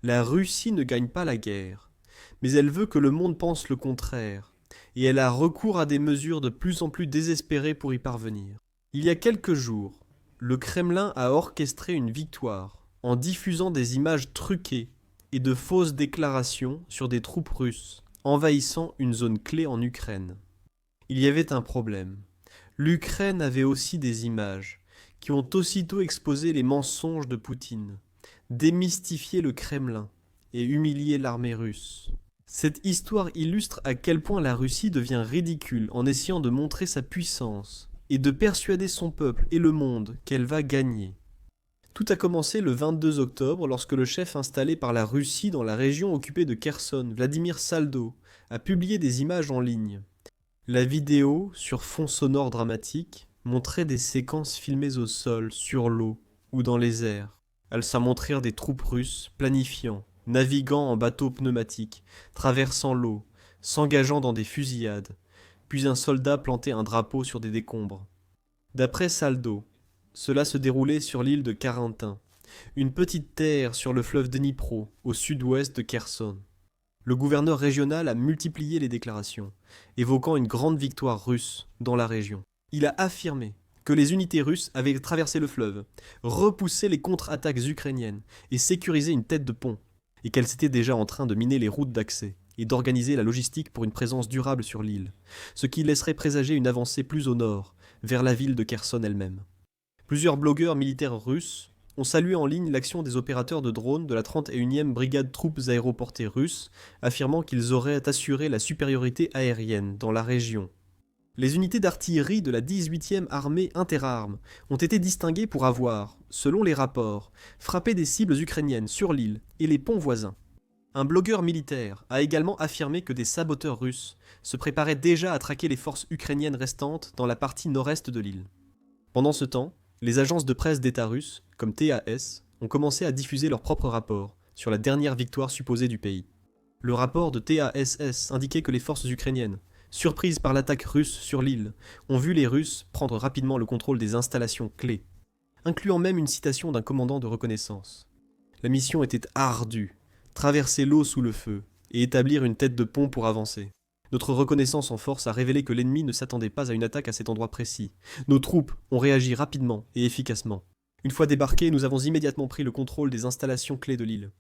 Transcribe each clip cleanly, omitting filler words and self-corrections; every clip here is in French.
La Russie ne gagne pas la guerre, mais elle veut que le monde pense le contraire, et elle a recours à des mesures de plus en plus désespérées pour y parvenir. Il y a quelques jours, le Kremlin a orchestré une victoire en diffusant des images truquées et de fausses déclarations sur des troupes russes envahissant une zone clé en Ukraine. Il y avait un problème. L'Ukraine avait aussi des images qui ont aussitôt exposé les mensonges de Poutine, démystifié le Kremlin et humilié l'armée russe. Cette histoire illustre à quel point la Russie devient ridicule en essayant de montrer sa puissance et de persuader son peuple et le monde qu'elle va gagner. Tout a commencé le 22 octobre lorsque le chef installé par la Russie dans la région occupée de Kherson, Vladimir Saldo, a publié des images en ligne. La vidéo, sur fond sonore dramatique, montrait des séquences filmées au sol, sur l'eau ou dans les airs. Elles montrèrent des troupes russes planifiant, naviguant en bateaux pneumatiques, traversant l'eau, s'engageant dans des fusillades, puis un soldat plantait un drapeau sur des décombres. D'après Saldo, cela se déroulait sur l'île de Carentin, une petite terre sur le fleuve Dnipro, au sud-ouest de Kherson. Le gouverneur régional a multiplié les déclarations, évoquant une grande victoire russe dans la région. Il a affirmé que les unités russes avaient traversé le fleuve, repoussé les contre-attaques ukrainiennes et sécurisé une tête de pont, et qu'elles étaient déjà en train de miner les routes d'accès et d'organiser la logistique pour une présence durable sur l'île, ce qui laisserait présager une avancée plus au nord, vers la ville de Kherson elle-même. Plusieurs blogueurs militaires russes ont salué en ligne l'action des opérateurs de drones de la 31e brigade troupes aéroportées russes, affirmant qu'ils auraient assuré la supériorité aérienne dans la région. Les unités d'artillerie de la 18e armée interarmes ont été distinguées pour avoir, selon les rapports, frappé des cibles ukrainiennes sur l'île et les ponts voisins. Un blogueur militaire a également affirmé que des saboteurs russes se préparaient déjà à traquer les forces ukrainiennes restantes dans la partie nord-est de l'île. Pendant ce temps, les agences de presse d'État russes, comme TAS, ont commencé à diffuser leurs propres rapports sur la dernière victoire supposée du pays. Le rapport de TASS indiquait que les forces ukrainiennes, surprises par l'attaque russe sur l'île, ont vu les Russes prendre rapidement le contrôle des installations clés, incluant même une citation d'un commandant de reconnaissance. La mission était ardue, traverser l'eau sous le feu et établir une tête de pont pour avancer. Notre reconnaissance en force a révélé que l'ennemi ne s'attendait pas à une attaque à cet endroit précis. Nos troupes ont réagi rapidement et efficacement. Une fois débarqués, nous avons immédiatement pris le contrôle des installations clés de l'île.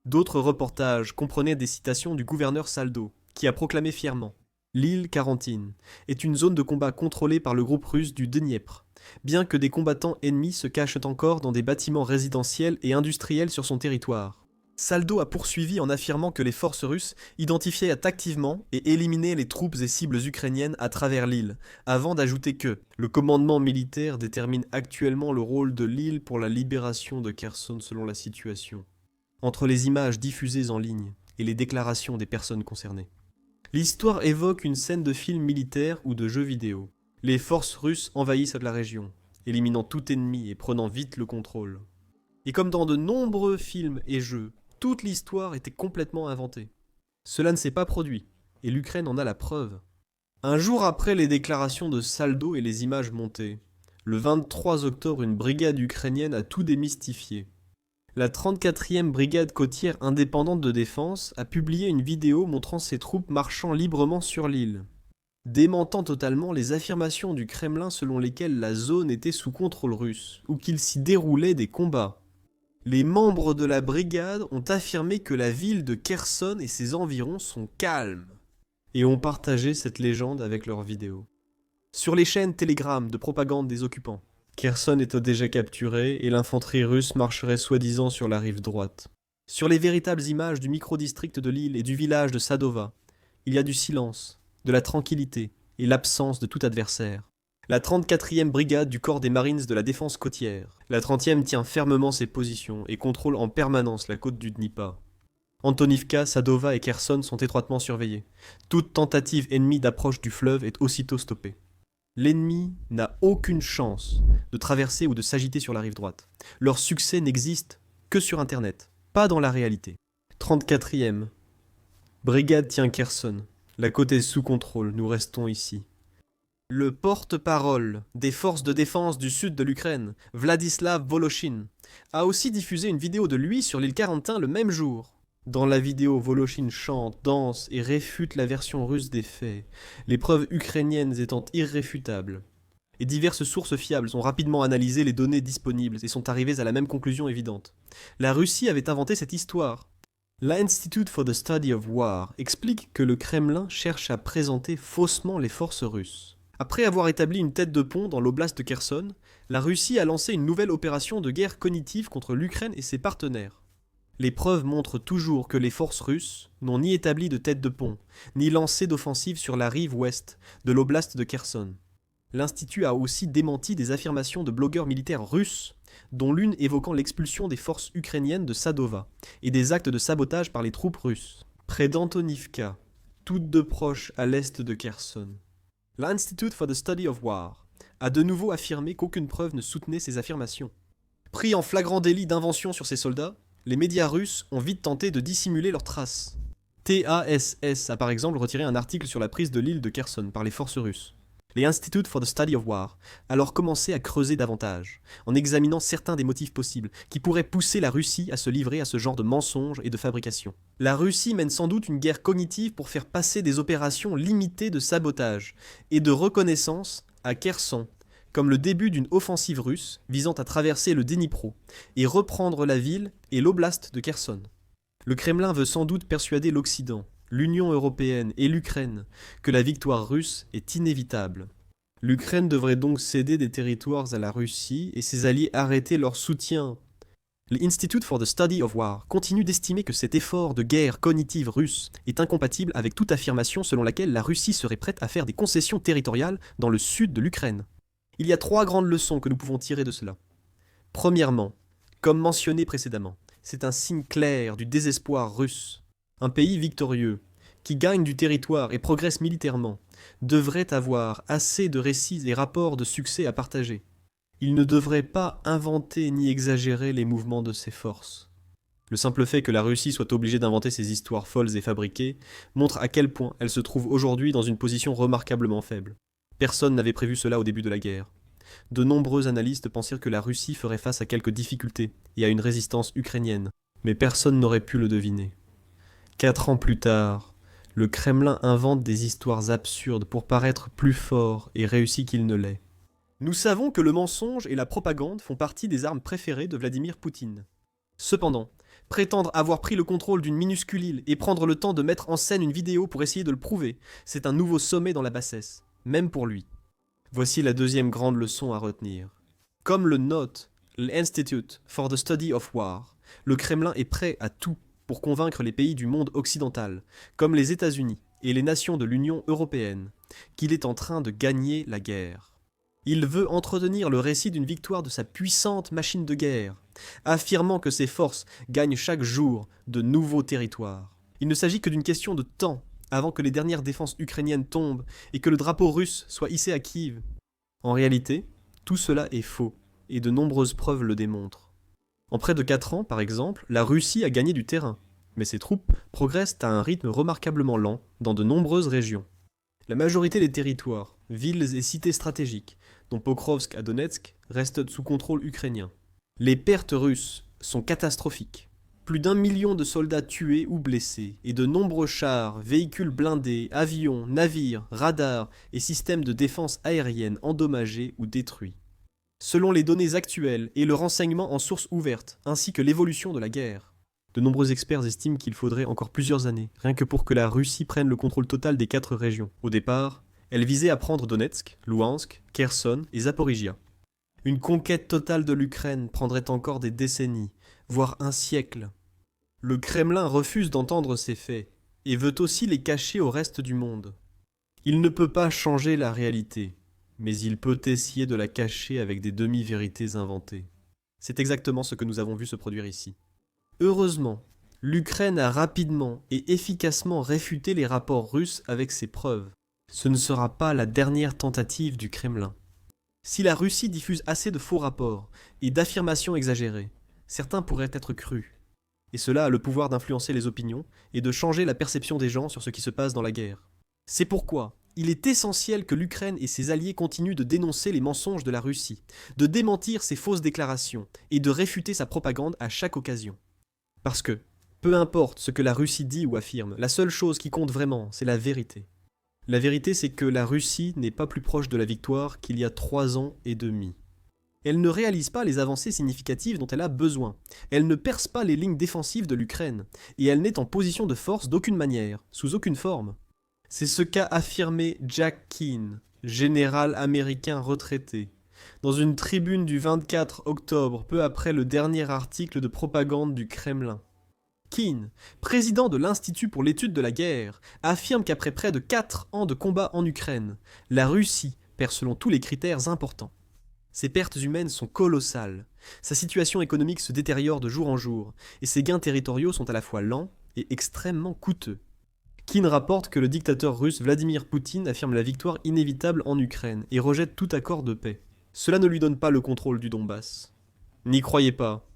D'autres reportages comprenaient des citations du gouverneur Saldo, qui a proclamé fièrement: l'île Carantine est une zone de combat contrôlée par le groupe russe du Dniepr, bien que des combattants ennemis se cachent encore dans des bâtiments résidentiels et industriels sur son territoire. Saldo a poursuivi en affirmant que les forces russes identifiaient activement et éliminaient les troupes et cibles ukrainiennes à travers l'île, avant d'ajouter que le commandement militaire détermine actuellement le rôle de l'île pour la libération de Kherson selon la situation. Entre les images diffusées en ligne et les déclarations des personnes concernées, l'histoire évoque une scène de film militaire ou de jeu vidéo. Les forces russes envahissent la région, éliminant tout ennemi et prenant vite le contrôle. Et comme dans de nombreux films et jeux, toute l'histoire était complètement inventée. Cela ne s'est pas produit, et l'Ukraine en a la preuve. Un jour après les déclarations de Saldo et les images montées, le 23 octobre, une brigade ukrainienne a tout démystifié. La 34e brigade côtière indépendante de défense a publié une vidéo montrant ses troupes marchant librement sur l'île, démentant totalement les affirmations du Kremlin selon lesquelles la zone était sous contrôle russe, ou qu'il s'y déroulait des combats. Les membres de la brigade ont affirmé que la ville de Kherson et ses environs sont calmes, et ont partagé cette légende avec leurs vidéos. Sur les chaînes Telegram de propagande des occupants, Kherson est déjà capturé et l'infanterie russe marcherait soi-disant sur la rive droite. Sur les véritables images du micro-district de l'île et du village de Sadova, il y a du silence, de la tranquillité et l'absence de tout adversaire. La 34e brigade du corps des Marines de la défense côtière. La 30e tient fermement ses positions et contrôle en permanence la côte du Dnipa. Antonivka, Sadova et Kherson sont étroitement surveillés. Toute tentative ennemie d'approche du fleuve est aussitôt stoppée. L'ennemi n'a aucune chance de traverser ou de s'agiter sur la rive droite. Leur succès n'existe que sur Internet, pas dans la réalité. 34e brigade tient Kherson. La côte est sous contrôle, nous restons ici. Le porte-parole des forces de défense du sud de l'Ukraine, Vladislav Voloshin, a aussi diffusé une vidéo de lui sur l'île Carentin le même jour. Dans la vidéo, Voloshin chante, danse et réfute la version russe des faits, les preuves ukrainiennes étant irréfutables. Et diverses sources fiables ont rapidement analysé les données disponibles et sont arrivées à la même conclusion évidente. La Russie avait inventé cette histoire. L'Institute for the Study of War explique que le Kremlin cherche à présenter faussement les forces russes. Après avoir établi une tête de pont dans l'oblast de Kherson, la Russie a lancé une nouvelle opération de guerre cognitive contre l'Ukraine et ses partenaires. Les preuves montrent toujours que les forces russes n'ont ni établi de tête de pont, ni lancé d'offensive sur la rive ouest de l'oblast de Kherson. L'Institut a aussi démenti des affirmations de blogueurs militaires russes, dont l'une évoquant l'expulsion des forces ukrainiennes de Sadova et des actes de sabotage par les troupes russes, près d'Antonivka, toutes deux proches à l'est de Kherson. L'Institute for the Study of War a de nouveau affirmé qu'aucune preuve ne soutenait ces affirmations. Pris en flagrant délit d'invention sur ces soldats, les médias russes ont vite tenté de dissimuler leurs traces. TASS a par exemple retiré un article sur la prise de l'île de Kherson par les forces russes. Les Institute for the Study of War a alors commencé à creuser davantage, en examinant certains des motifs possibles qui pourraient pousser la Russie à se livrer à ce genre de mensonges et de fabrication. La Russie mène sans doute une guerre cognitive pour faire passer des opérations limitées de sabotage et de reconnaissance à Kherson, comme le début d'une offensive russe visant à traverser le Dnipro et reprendre la ville et l'oblast de Kherson. Le Kremlin veut sans doute persuader l'Occident, l'Union européenne et l'Ukraine que la victoire russe est inévitable. L'Ukraine devrait donc céder des territoires à la Russie et ses alliés arrêter leur soutien. L'Institute for the Study of War continue d'estimer que cet effort de guerre cognitive russe est incompatible avec toute affirmation selon laquelle la Russie serait prête à faire des concessions territoriales dans le sud de l'Ukraine. Il y a 3 grandes leçons que nous pouvons tirer de cela. Premièrement, comme mentionné précédemment, c'est un signe clair du désespoir russe. Un pays victorieux, qui gagne du territoire et progresse militairement, devrait avoir assez de récits et rapports de succès à partager. Il ne devrait pas inventer ni exagérer les mouvements de ses forces. Le simple fait que la Russie soit obligée d'inventer ces histoires folles et fabriquées montre à quel point elle se trouve aujourd'hui dans une position remarquablement faible. Personne n'avait prévu cela au début de la guerre. De nombreux analystes pensaient que la Russie ferait face à quelques difficultés et à une résistance ukrainienne, mais personne n'aurait pu le deviner. 4 ans plus tard, le Kremlin invente des histoires absurdes pour paraître plus fort et réussi qu'il ne l'est. Nous savons que le mensonge et la propagande font partie des armes préférées de Vladimir Poutine. Cependant, prétendre avoir pris le contrôle d'une minuscule île et prendre le temps de mettre en scène une vidéo pour essayer de le prouver, c'est un nouveau sommet dans la bassesse, même pour lui. Voici la deuxième grande leçon à retenir. Comme le note l'Institute for the Study of War, le Kremlin est prêt à tout pour convaincre les pays du monde occidental, comme les États-Unis et les nations de l'Union européenne, qu'il est en train de gagner la guerre. Il veut entretenir le récit d'une victoire de sa puissante machine de guerre, affirmant que ses forces gagnent chaque jour de nouveaux territoires. Il ne s'agit que d'une question de temps avant que les dernières défenses ukrainiennes tombent et que le drapeau russe soit hissé à Kiev. En réalité, tout cela est faux, et de nombreuses preuves le démontrent. En près de 4 ans, par exemple, la Russie a gagné du terrain, mais ses troupes progressent à un rythme remarquablement lent dans de nombreuses régions. La majorité des territoires, villes et cités stratégiques, dont Pokrovsk à Donetsk, restent sous contrôle ukrainien. Les pertes russes sont catastrophiques. Plus d'1 million de soldats tués ou blessés, et de nombreux chars, véhicules blindés, avions, navires, radars et systèmes de défense aérienne endommagés ou détruits. Selon les données actuelles et le renseignement en sources ouvertes, ainsi que l'évolution de la guerre, de nombreux experts estiment qu'il faudrait encore plusieurs années, rien que pour que la Russie prenne le contrôle total des 4 régions. Au départ, elle visait à prendre Donetsk, Louhansk, Kherson et Zaporizhia. Une conquête totale de l'Ukraine prendrait encore des décennies, voire un siècle. Le Kremlin refuse d'entendre ces faits, et veut aussi les cacher au reste du monde. Il ne peut pas changer la réalité, mais il peut essayer de la cacher avec des demi-vérités inventées. C'est exactement ce que nous avons vu se produire ici. Heureusement, l'Ukraine a rapidement et efficacement réfuté les rapports russes avec ses preuves. Ce ne sera pas la dernière tentative du Kremlin. Si la Russie diffuse assez de faux rapports et d'affirmations exagérées, certains pourraient être crus. Et cela a le pouvoir d'influencer les opinions et de changer la perception des gens sur ce qui se passe dans la guerre. C'est pourquoi Il est essentiel que l'Ukraine et ses alliés continuent de dénoncer les mensonges de la Russie, de démentir ses fausses déclarations et de réfuter sa propagande à chaque occasion. Parce que, peu importe ce que la Russie dit ou affirme, la seule chose qui compte vraiment, c'est la vérité. La vérité, c'est que la Russie n'est pas plus proche de la victoire qu'il y a 3 ans et demi. Elle ne réalise pas les avancées significatives dont elle a besoin. Elle ne perce pas les lignes défensives de l'Ukraine, et elle n'est en position de force d'aucune manière, sous aucune forme. C'est ce qu'a affirmé Jack Keane, général américain retraité, dans une tribune du 24 octobre, peu après le dernier article de propagande du Kremlin. Keane, président de l'Institut pour l'étude de la guerre, affirme qu'après près de 4 ans de combat en Ukraine, la Russie perd selon tous les critères importants. Ses pertes humaines sont colossales, sa situation économique se détériore de jour en jour, et ses gains territoriaux sont à la fois lents et extrêmement coûteux. Keane rapporte que le dictateur russe Vladimir Poutine affirme la victoire inévitable en Ukraine et rejette tout accord de paix. Cela ne lui donne pas le contrôle du Donbass. N'y croyez pas,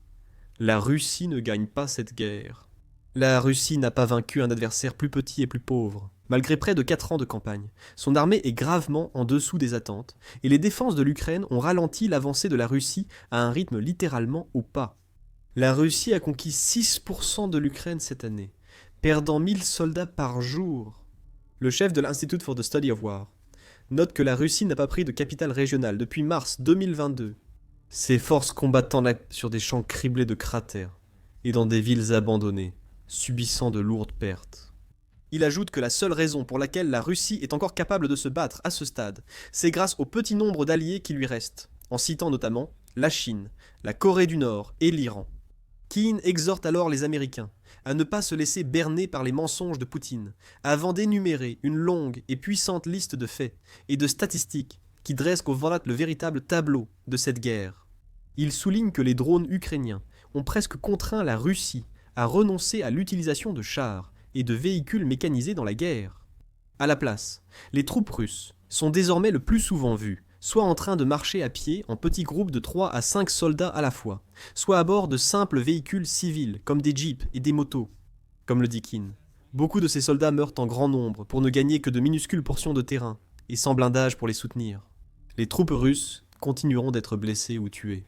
la Russie ne gagne pas cette guerre. La Russie n'a pas vaincu un adversaire plus petit et plus pauvre. Malgré près de 4 ans de campagne, son armée est gravement en dessous des attentes, et les défenses de l'Ukraine ont ralenti l'avancée de la Russie à un rythme littéralement au pas. La Russie a conquis 6% de l'Ukraine cette année, perdant 1000 soldats par jour. Le chef de l'Institute for the Study of War note que la Russie n'a pas pris de capitale régionale depuis mars 2022. Ses forces combattent sur des champs criblés de cratères et dans des villes abandonnées, subissant de lourdes pertes. Il ajoute que la seule raison pour laquelle la Russie est encore capable de se battre à ce stade, c'est grâce au petit nombre d'alliés qui lui restent, en citant notamment la Chine, la Corée du Nord et l'Iran. Keane exhorte alors les Américains à ne pas se laisser berner par les mensonges de Poutine, avant d'énumérer une longue et puissante liste de faits et de statistiques qui dressent le véritable tableau de cette guerre. Il souligne que les drones ukrainiens ont presque contraint la Russie à renoncer à l'utilisation de chars et de véhicules mécanisés dans la guerre. À la place, les troupes russes sont désormais le plus souvent vues, soit en train de marcher à pied en petits groupes de 3 à 5 soldats à la fois, soit à bord de simples véhicules civils comme des jeeps et des motos. Comme le dit Keane, beaucoup de ces soldats meurent en grand nombre pour ne gagner que de minuscules portions de terrain et sans blindage pour les soutenir. Les troupes russes continueront d'être blessées ou tuées.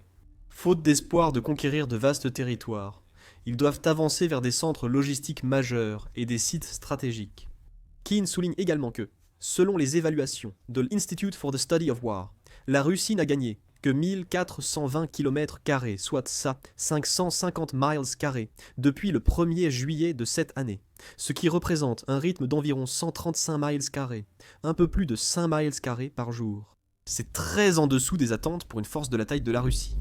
Faute d'espoir de conquérir de vastes territoires, ils doivent avancer vers des centres logistiques majeurs et des sites stratégiques. Keane souligne également que, selon les évaluations de l'Institute for the Study of War, la Russie n'a gagné que 1420 km², soit 550 miles², depuis le 1er juillet de cette année, ce qui représente un rythme d'environ 135 miles², un peu plus de 5 miles² par jour. C'est très en dessous des attentes pour une force de la taille de la Russie.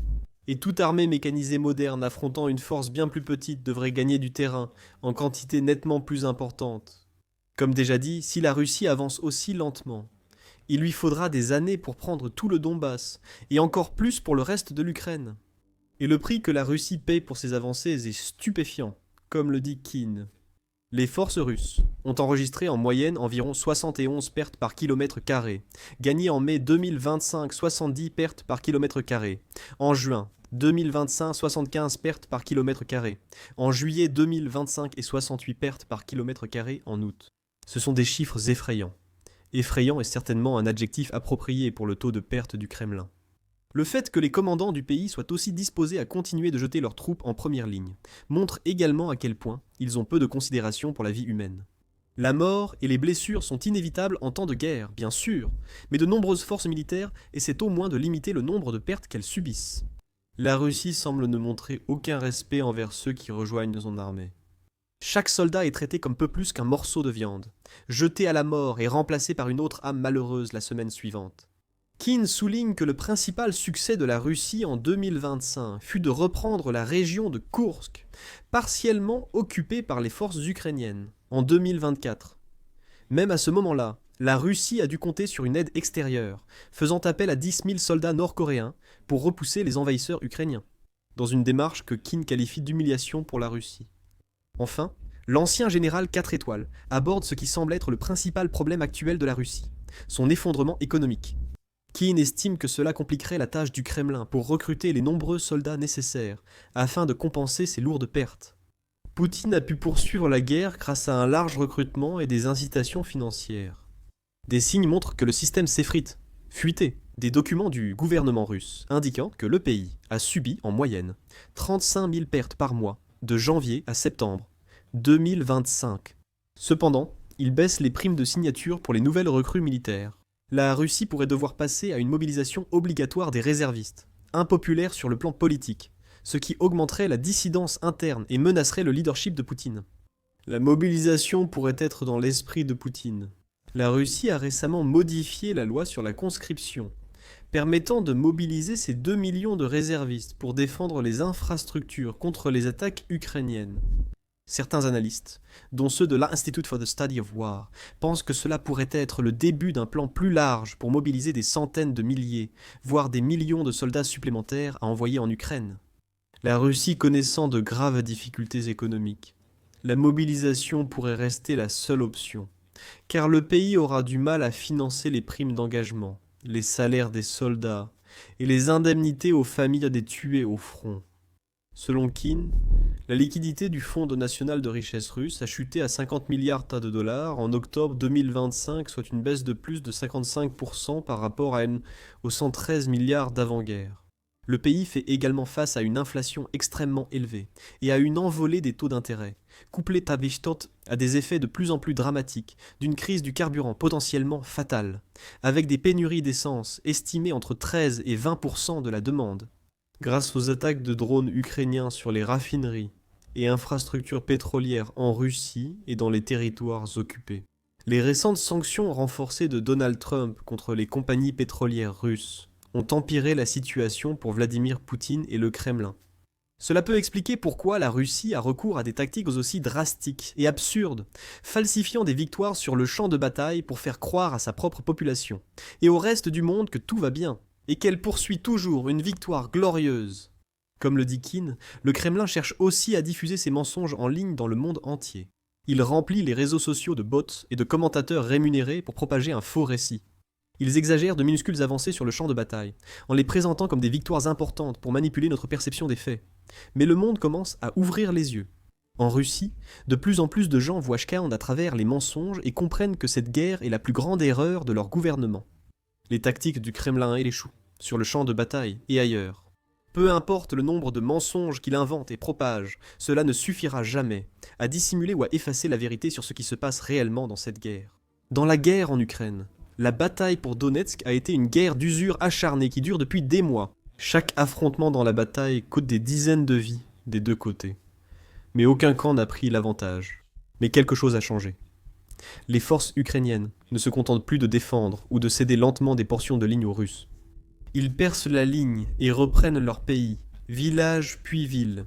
Et toute armée mécanisée moderne affrontant une force bien plus petite devrait gagner du terrain en quantité nettement plus importante. Comme déjà dit, si la Russie avance aussi lentement, il lui faudra des années pour prendre tout le Donbass, et encore plus pour le reste de l'Ukraine. Et le prix que la Russie paye pour ses avancées est stupéfiant, comme le dit Keane. Les forces russes ont enregistré en moyenne environ 71 pertes par kilomètre carré, gagné en mai 2025 70 pertes par kilomètre carré, en juin 2025 75 pertes par kilomètre carré, en juillet 2025 et 68 pertes par kilomètre carré en août. Ce sont des chiffres effrayants. Effrayant est certainement un adjectif approprié pour le taux de perte du Kremlin. Le fait que les commandants du pays soient aussi disposés à continuer de jeter leurs troupes en première ligne montre également à quel point ils ont peu de considération pour la vie humaine. La mort et les blessures sont inévitables en temps de guerre, bien sûr, mais de nombreuses forces militaires essaient au moins de limiter le nombre de pertes qu'elles subissent. La Russie semble ne montrer aucun respect envers ceux qui rejoignent son armée. Chaque soldat est traité comme peu plus qu'un morceau de viande, jeté à la mort et remplacé par une autre âme malheureuse la semaine suivante. Keane souligne que le principal succès de la Russie en 2025 fut de reprendre la région de Koursk, partiellement occupée par les forces ukrainiennes, en 2024. Même à ce moment-là, la Russie a dû compter sur une aide extérieure, faisant appel à 10 000 soldats nord-coréens pour repousser les envahisseurs ukrainiens, dans une démarche que Keane qualifie d'humiliation pour la Russie. Enfin, l'ancien général 4 étoiles aborde ce qui semble être le principal problème actuel de la Russie, son effondrement économique. Keane estime que cela compliquerait la tâche du Kremlin pour recruter les nombreux soldats nécessaires afin de compenser ces lourdes pertes. Poutine a pu poursuivre la guerre grâce à un large recrutement et des incitations financières. Des signes montrent que le système s'effrite, fuité. Des documents du gouvernement russe indiquant que le pays a subi en moyenne 35 000 pertes par mois de janvier à septembre 2025. Cependant, il baisse les primes de signature pour les nouvelles recrues militaires. La Russie pourrait devoir passer à une mobilisation obligatoire des réservistes, impopulaire sur le plan politique, ce qui augmenterait la dissidence interne et menacerait le leadership de Poutine. La mobilisation pourrait être dans l'esprit de Poutine. La Russie a récemment modifié la loi sur la conscription, permettant de mobiliser ces 2 millions de réservistes pour défendre les infrastructures contre les attaques ukrainiennes. Certains analystes, dont ceux de l'Institute for the Study of War, pensent que cela pourrait être le début d'un plan plus large pour mobiliser des centaines de milliers, voire des millions de soldats supplémentaires à envoyer en Ukraine. La Russie connaissant de graves difficultés économiques, la mobilisation pourrait rester la seule option, car le pays aura du mal à financer les primes d'engagement, les salaires des soldats et les indemnités aux familles des tués au front. Selon Keane, la liquidité du Fonds national de richesse russe a chuté à 50 milliards de dollars en octobre 2025, soit une baisse de plus de 55% par rapport aux 113 milliards d'avant-guerre. Le pays fait également face à une inflation extrêmement élevée et à une envolée des taux d'intérêt, couplée à des effets de plus en plus dramatiques d'une crise du carburant potentiellement fatale, avec des pénuries d'essence estimées entre 13 et 20% de la demande. Grâce aux attaques de drones ukrainiens sur les raffineries et infrastructures pétrolières en Russie et dans les territoires occupés. Les récentes sanctions renforcées de Donald Trump contre les compagnies pétrolières russes ont empiré la situation pour Vladimir Poutine et le Kremlin. Cela peut expliquer pourquoi la Russie a recours à des tactiques aussi drastiques et absurdes, falsifiant des victoires sur le champ de bataille pour faire croire à sa propre population et au reste du monde que tout va bien, et qu'elle poursuit toujours une victoire glorieuse. Comme le dit Keane, le Kremlin cherche aussi à diffuser ses mensonges en ligne dans le monde entier. Il remplit les réseaux sociaux de bots et de commentateurs rémunérés pour propager un faux récit. Ils exagèrent de minuscules avancées sur le champ de bataille, en les présentant comme des victoires importantes pour manipuler notre perception des faits. Mais le monde commence à ouvrir les yeux. En Russie, de plus en plus de gens voient Shkaun à travers les mensonges et comprennent que cette guerre est la plus grande erreur de leur gouvernement. Les tactiques du Kremlin échouent, sur le champ de bataille et ailleurs. Peu importe le nombre de mensonges qu'il invente et propage, cela ne suffira jamais à dissimuler ou à effacer la vérité sur ce qui se passe réellement dans cette guerre. Dans la guerre en Ukraine, la bataille pour Donetsk a été une guerre d'usure acharnée qui dure depuis des mois. Chaque affrontement dans la bataille coûte des dizaines de vies des deux côtés. Mais aucun camp n'a pris l'avantage. Mais quelque chose a changé. Les forces ukrainiennes ne se contentent plus de défendre ou de céder lentement des portions de lignes aux Russes. Ils percent la ligne et reprennent leur pays, village puis ville.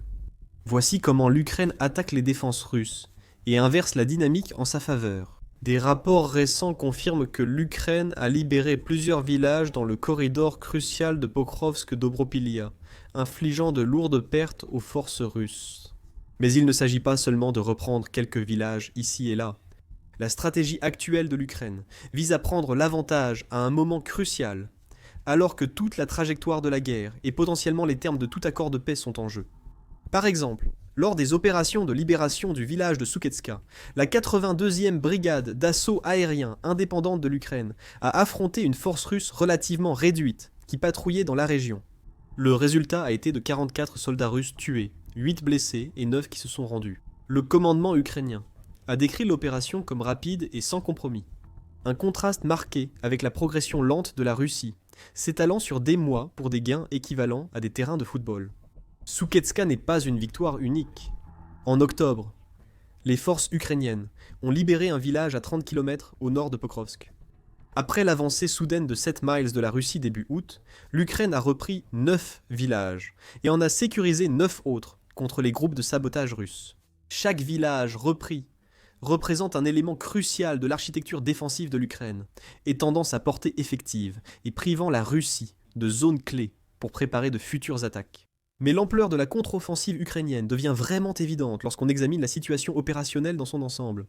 Voici comment l'Ukraine attaque les défenses russes et inverse la dynamique en sa faveur. Des rapports récents confirment que l'Ukraine a libéré plusieurs villages dans le corridor crucial de Pokrovsk-Dobropilia, infligeant de lourdes pertes aux forces russes. Mais il ne s'agit pas seulement de reprendre quelques villages ici et là. La stratégie actuelle de l'Ukraine vise à prendre l'avantage à un moment crucial, alors que toute la trajectoire de la guerre et potentiellement les termes de tout accord de paix sont en jeu. Par exemple, lors des opérations de libération du village de Souketska, la 82e brigade d'assaut aérien indépendante de l'Ukraine a affronté une force russe relativement réduite qui patrouillait dans la région. Le résultat a été de 44 soldats russes tués, 8 blessés et 9 qui se sont rendus. Le commandement ukrainien a décrit l'opération comme rapide et sans compromis. Un contraste marqué avec la progression lente de la Russie, s'étalant sur des mois pour des gains équivalents à des terrains de football. Souketska n'est pas une victoire unique. En octobre, les forces ukrainiennes ont libéré un village à 30 km au nord de Pokrovsk. Après l'avancée soudaine de 7 miles de la Russie début août, l'Ukraine a repris 9 villages et en a sécurisé 9 autres contre les groupes de sabotage russes. Chaque village repris représente un élément crucial de l'architecture défensive de l'Ukraine, étendant sa portée effective et privant la Russie de zones clés pour préparer de futures attaques. Mais l'ampleur de la contre-offensive ukrainienne devient vraiment évidente lorsqu'on examine la situation opérationnelle dans son ensemble.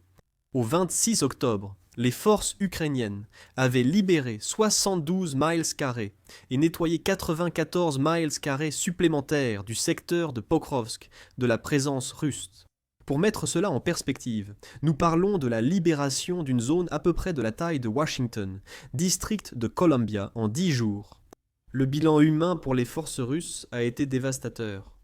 Au 26 octobre, les forces ukrainiennes avaient libéré 72 miles carrés et nettoyé 94 miles carrés supplémentaires du secteur de Pokrovsk de la présence russe. Pour mettre cela en perspective, nous parlons de la libération d'une zone à peu près de la taille de Washington, district de Columbia, en 10 jours. Le bilan humain pour les forces russes a été dévastateur.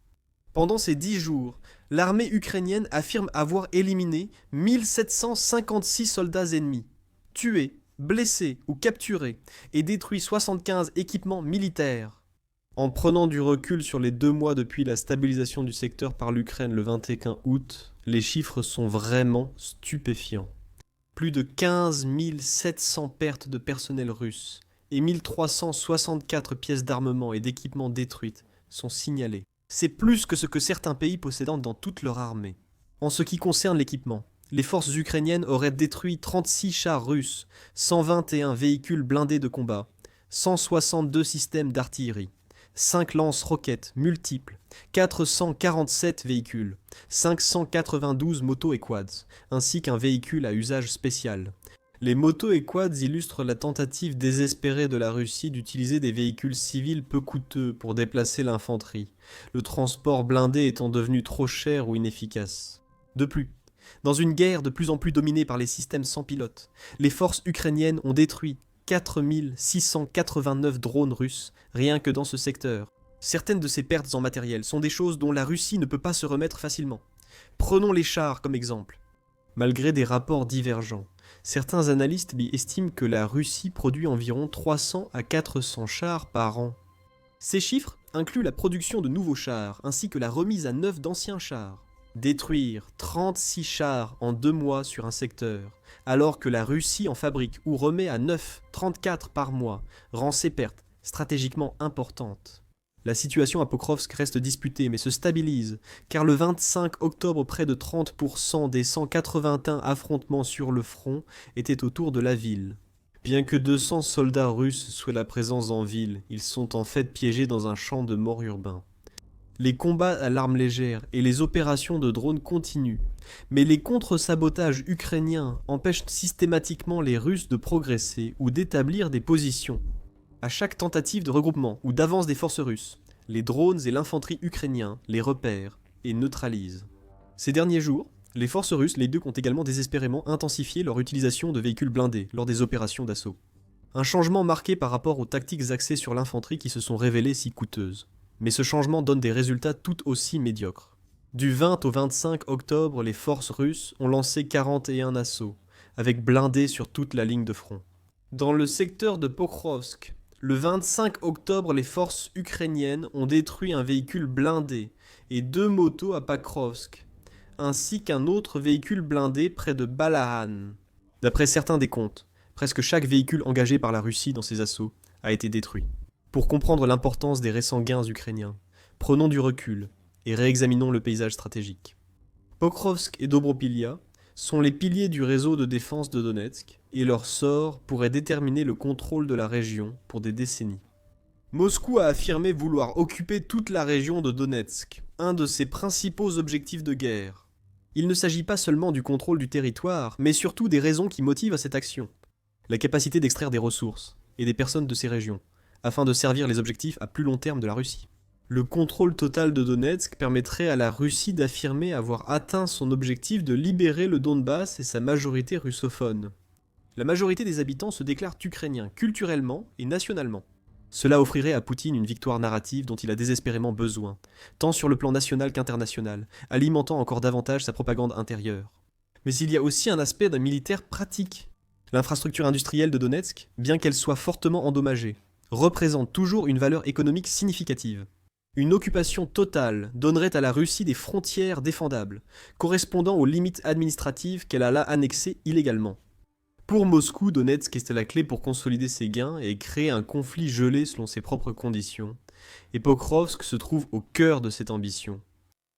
Pendant ces 10 jours, l'armée ukrainienne affirme avoir éliminé 1756 soldats ennemis, tués, blessés ou capturés, et détruit 75 équipements militaires. En prenant du recul sur les 2 mois depuis la stabilisation du secteur par l'Ukraine le 21 août, les chiffres sont vraiment stupéfiants. Plus de 15 700 pertes de personnel russe et 1364 pièces d'armement et d'équipements détruites sont signalées. C'est plus que ce que certains pays possédant dans toute leur armée. En ce qui concerne l'équipement, les forces ukrainiennes auraient détruit 36 chars russes, 121 véhicules blindés de combat, 162 systèmes d'artillerie, 5 lance-roquettes multiples, 447 véhicules, 592 motos et quads, ainsi qu'un véhicule à usage spécial. Les motos et quads illustrent la tentative désespérée de la Russie d'utiliser des véhicules civils peu coûteux pour déplacer l'infanterie, le transport blindé étant devenu trop cher ou inefficace. De plus, dans une guerre de plus en plus dominée par les systèmes sans pilote, les forces ukrainiennes ont détruit 4689 drones russes rien que dans ce secteur. Certaines de ces pertes en matériel sont des choses dont la Russie ne peut pas se remettre facilement. Prenons les chars comme exemple. Malgré des rapports divergents, certains analystes estiment que la Russie produit environ 300 à 400 chars par an. Ces chiffres incluent la production de nouveaux chars ainsi que la remise à neuf d'anciens chars. Détruire 36 chars en 2 mois sur un secteur, alors que la Russie en fabrique ou remet à neuf 34 par mois, rend ces pertes stratégiquement importantes. La situation à Pokrovsk reste disputée mais se stabilise, car le 25 octobre près de 30% des 181 affrontements sur le front étaient autour de la ville. Bien que 200 soldats russes soient la présence en ville, ils sont en fait piégés dans un champ de mort urbain. Les combats à l'arme légère et les opérations de drones continuent, mais les contre-sabotages ukrainiens empêchent systématiquement les Russes de progresser ou d'établir des positions. À chaque tentative de regroupement ou d'avance des forces russes, les drones et l'infanterie ukrainiens les repèrent et neutralisent. Ces derniers jours, les forces russes, les deux, ont également désespérément intensifié leur utilisation de véhicules blindés lors des opérations d'assaut. Un changement marqué par rapport aux tactiques axées sur l'infanterie qui se sont révélées si coûteuses. Mais ce changement donne des résultats tout aussi médiocres. Du 20 au 25 octobre, les forces russes ont lancé 41 assauts, avec blindés sur toute la ligne de front. Dans le secteur de Pokrovsk, le 25 octobre, les forces ukrainiennes ont détruit un véhicule blindé et 2 motos à Pokrovsk, ainsi qu'un autre véhicule blindé près de Balahan. D'après certains décomptes, presque chaque véhicule engagé par la Russie dans ces assauts a été détruit. Pour comprendre l'importance des récents gains ukrainiens, prenons du recul et réexaminons le paysage stratégique. Pokrovsk et Dobropilia sont les piliers du réseau de défense de Donetsk et leur sort pourrait déterminer le contrôle de la région pour des décennies. Moscou a affirmé vouloir occuper toute la région de Donetsk, un de ses principaux objectifs de guerre. Il ne s'agit pas seulement du contrôle du territoire, mais surtout des raisons qui motivent cette action. La capacité d'extraire des ressources et des personnes de ces régions, afin de servir les objectifs à plus long terme de la Russie. Le contrôle total de Donetsk permettrait à la Russie d'affirmer avoir atteint son objectif de libérer le Donbass et sa majorité russophone. La majorité des habitants se déclarent ukrainiens culturellement et nationalement. Cela offrirait à Poutine une victoire narrative dont il a désespérément besoin, tant sur le plan national qu'international, alimentant encore davantage sa propagande intérieure. Mais il y a aussi un aspect d'un militaire pratique. L'infrastructure industrielle de Donetsk, bien qu'elle soit fortement endommagée, représente toujours une valeur économique significative. Une occupation totale donnerait à la Russie des frontières défendables, correspondant aux limites administratives qu'elle a là annexées illégalement. Pour Moscou, Donetsk est la clé pour consolider ses gains et créer un conflit gelé selon ses propres conditions, et Pokrovsk se trouve au cœur de cette ambition.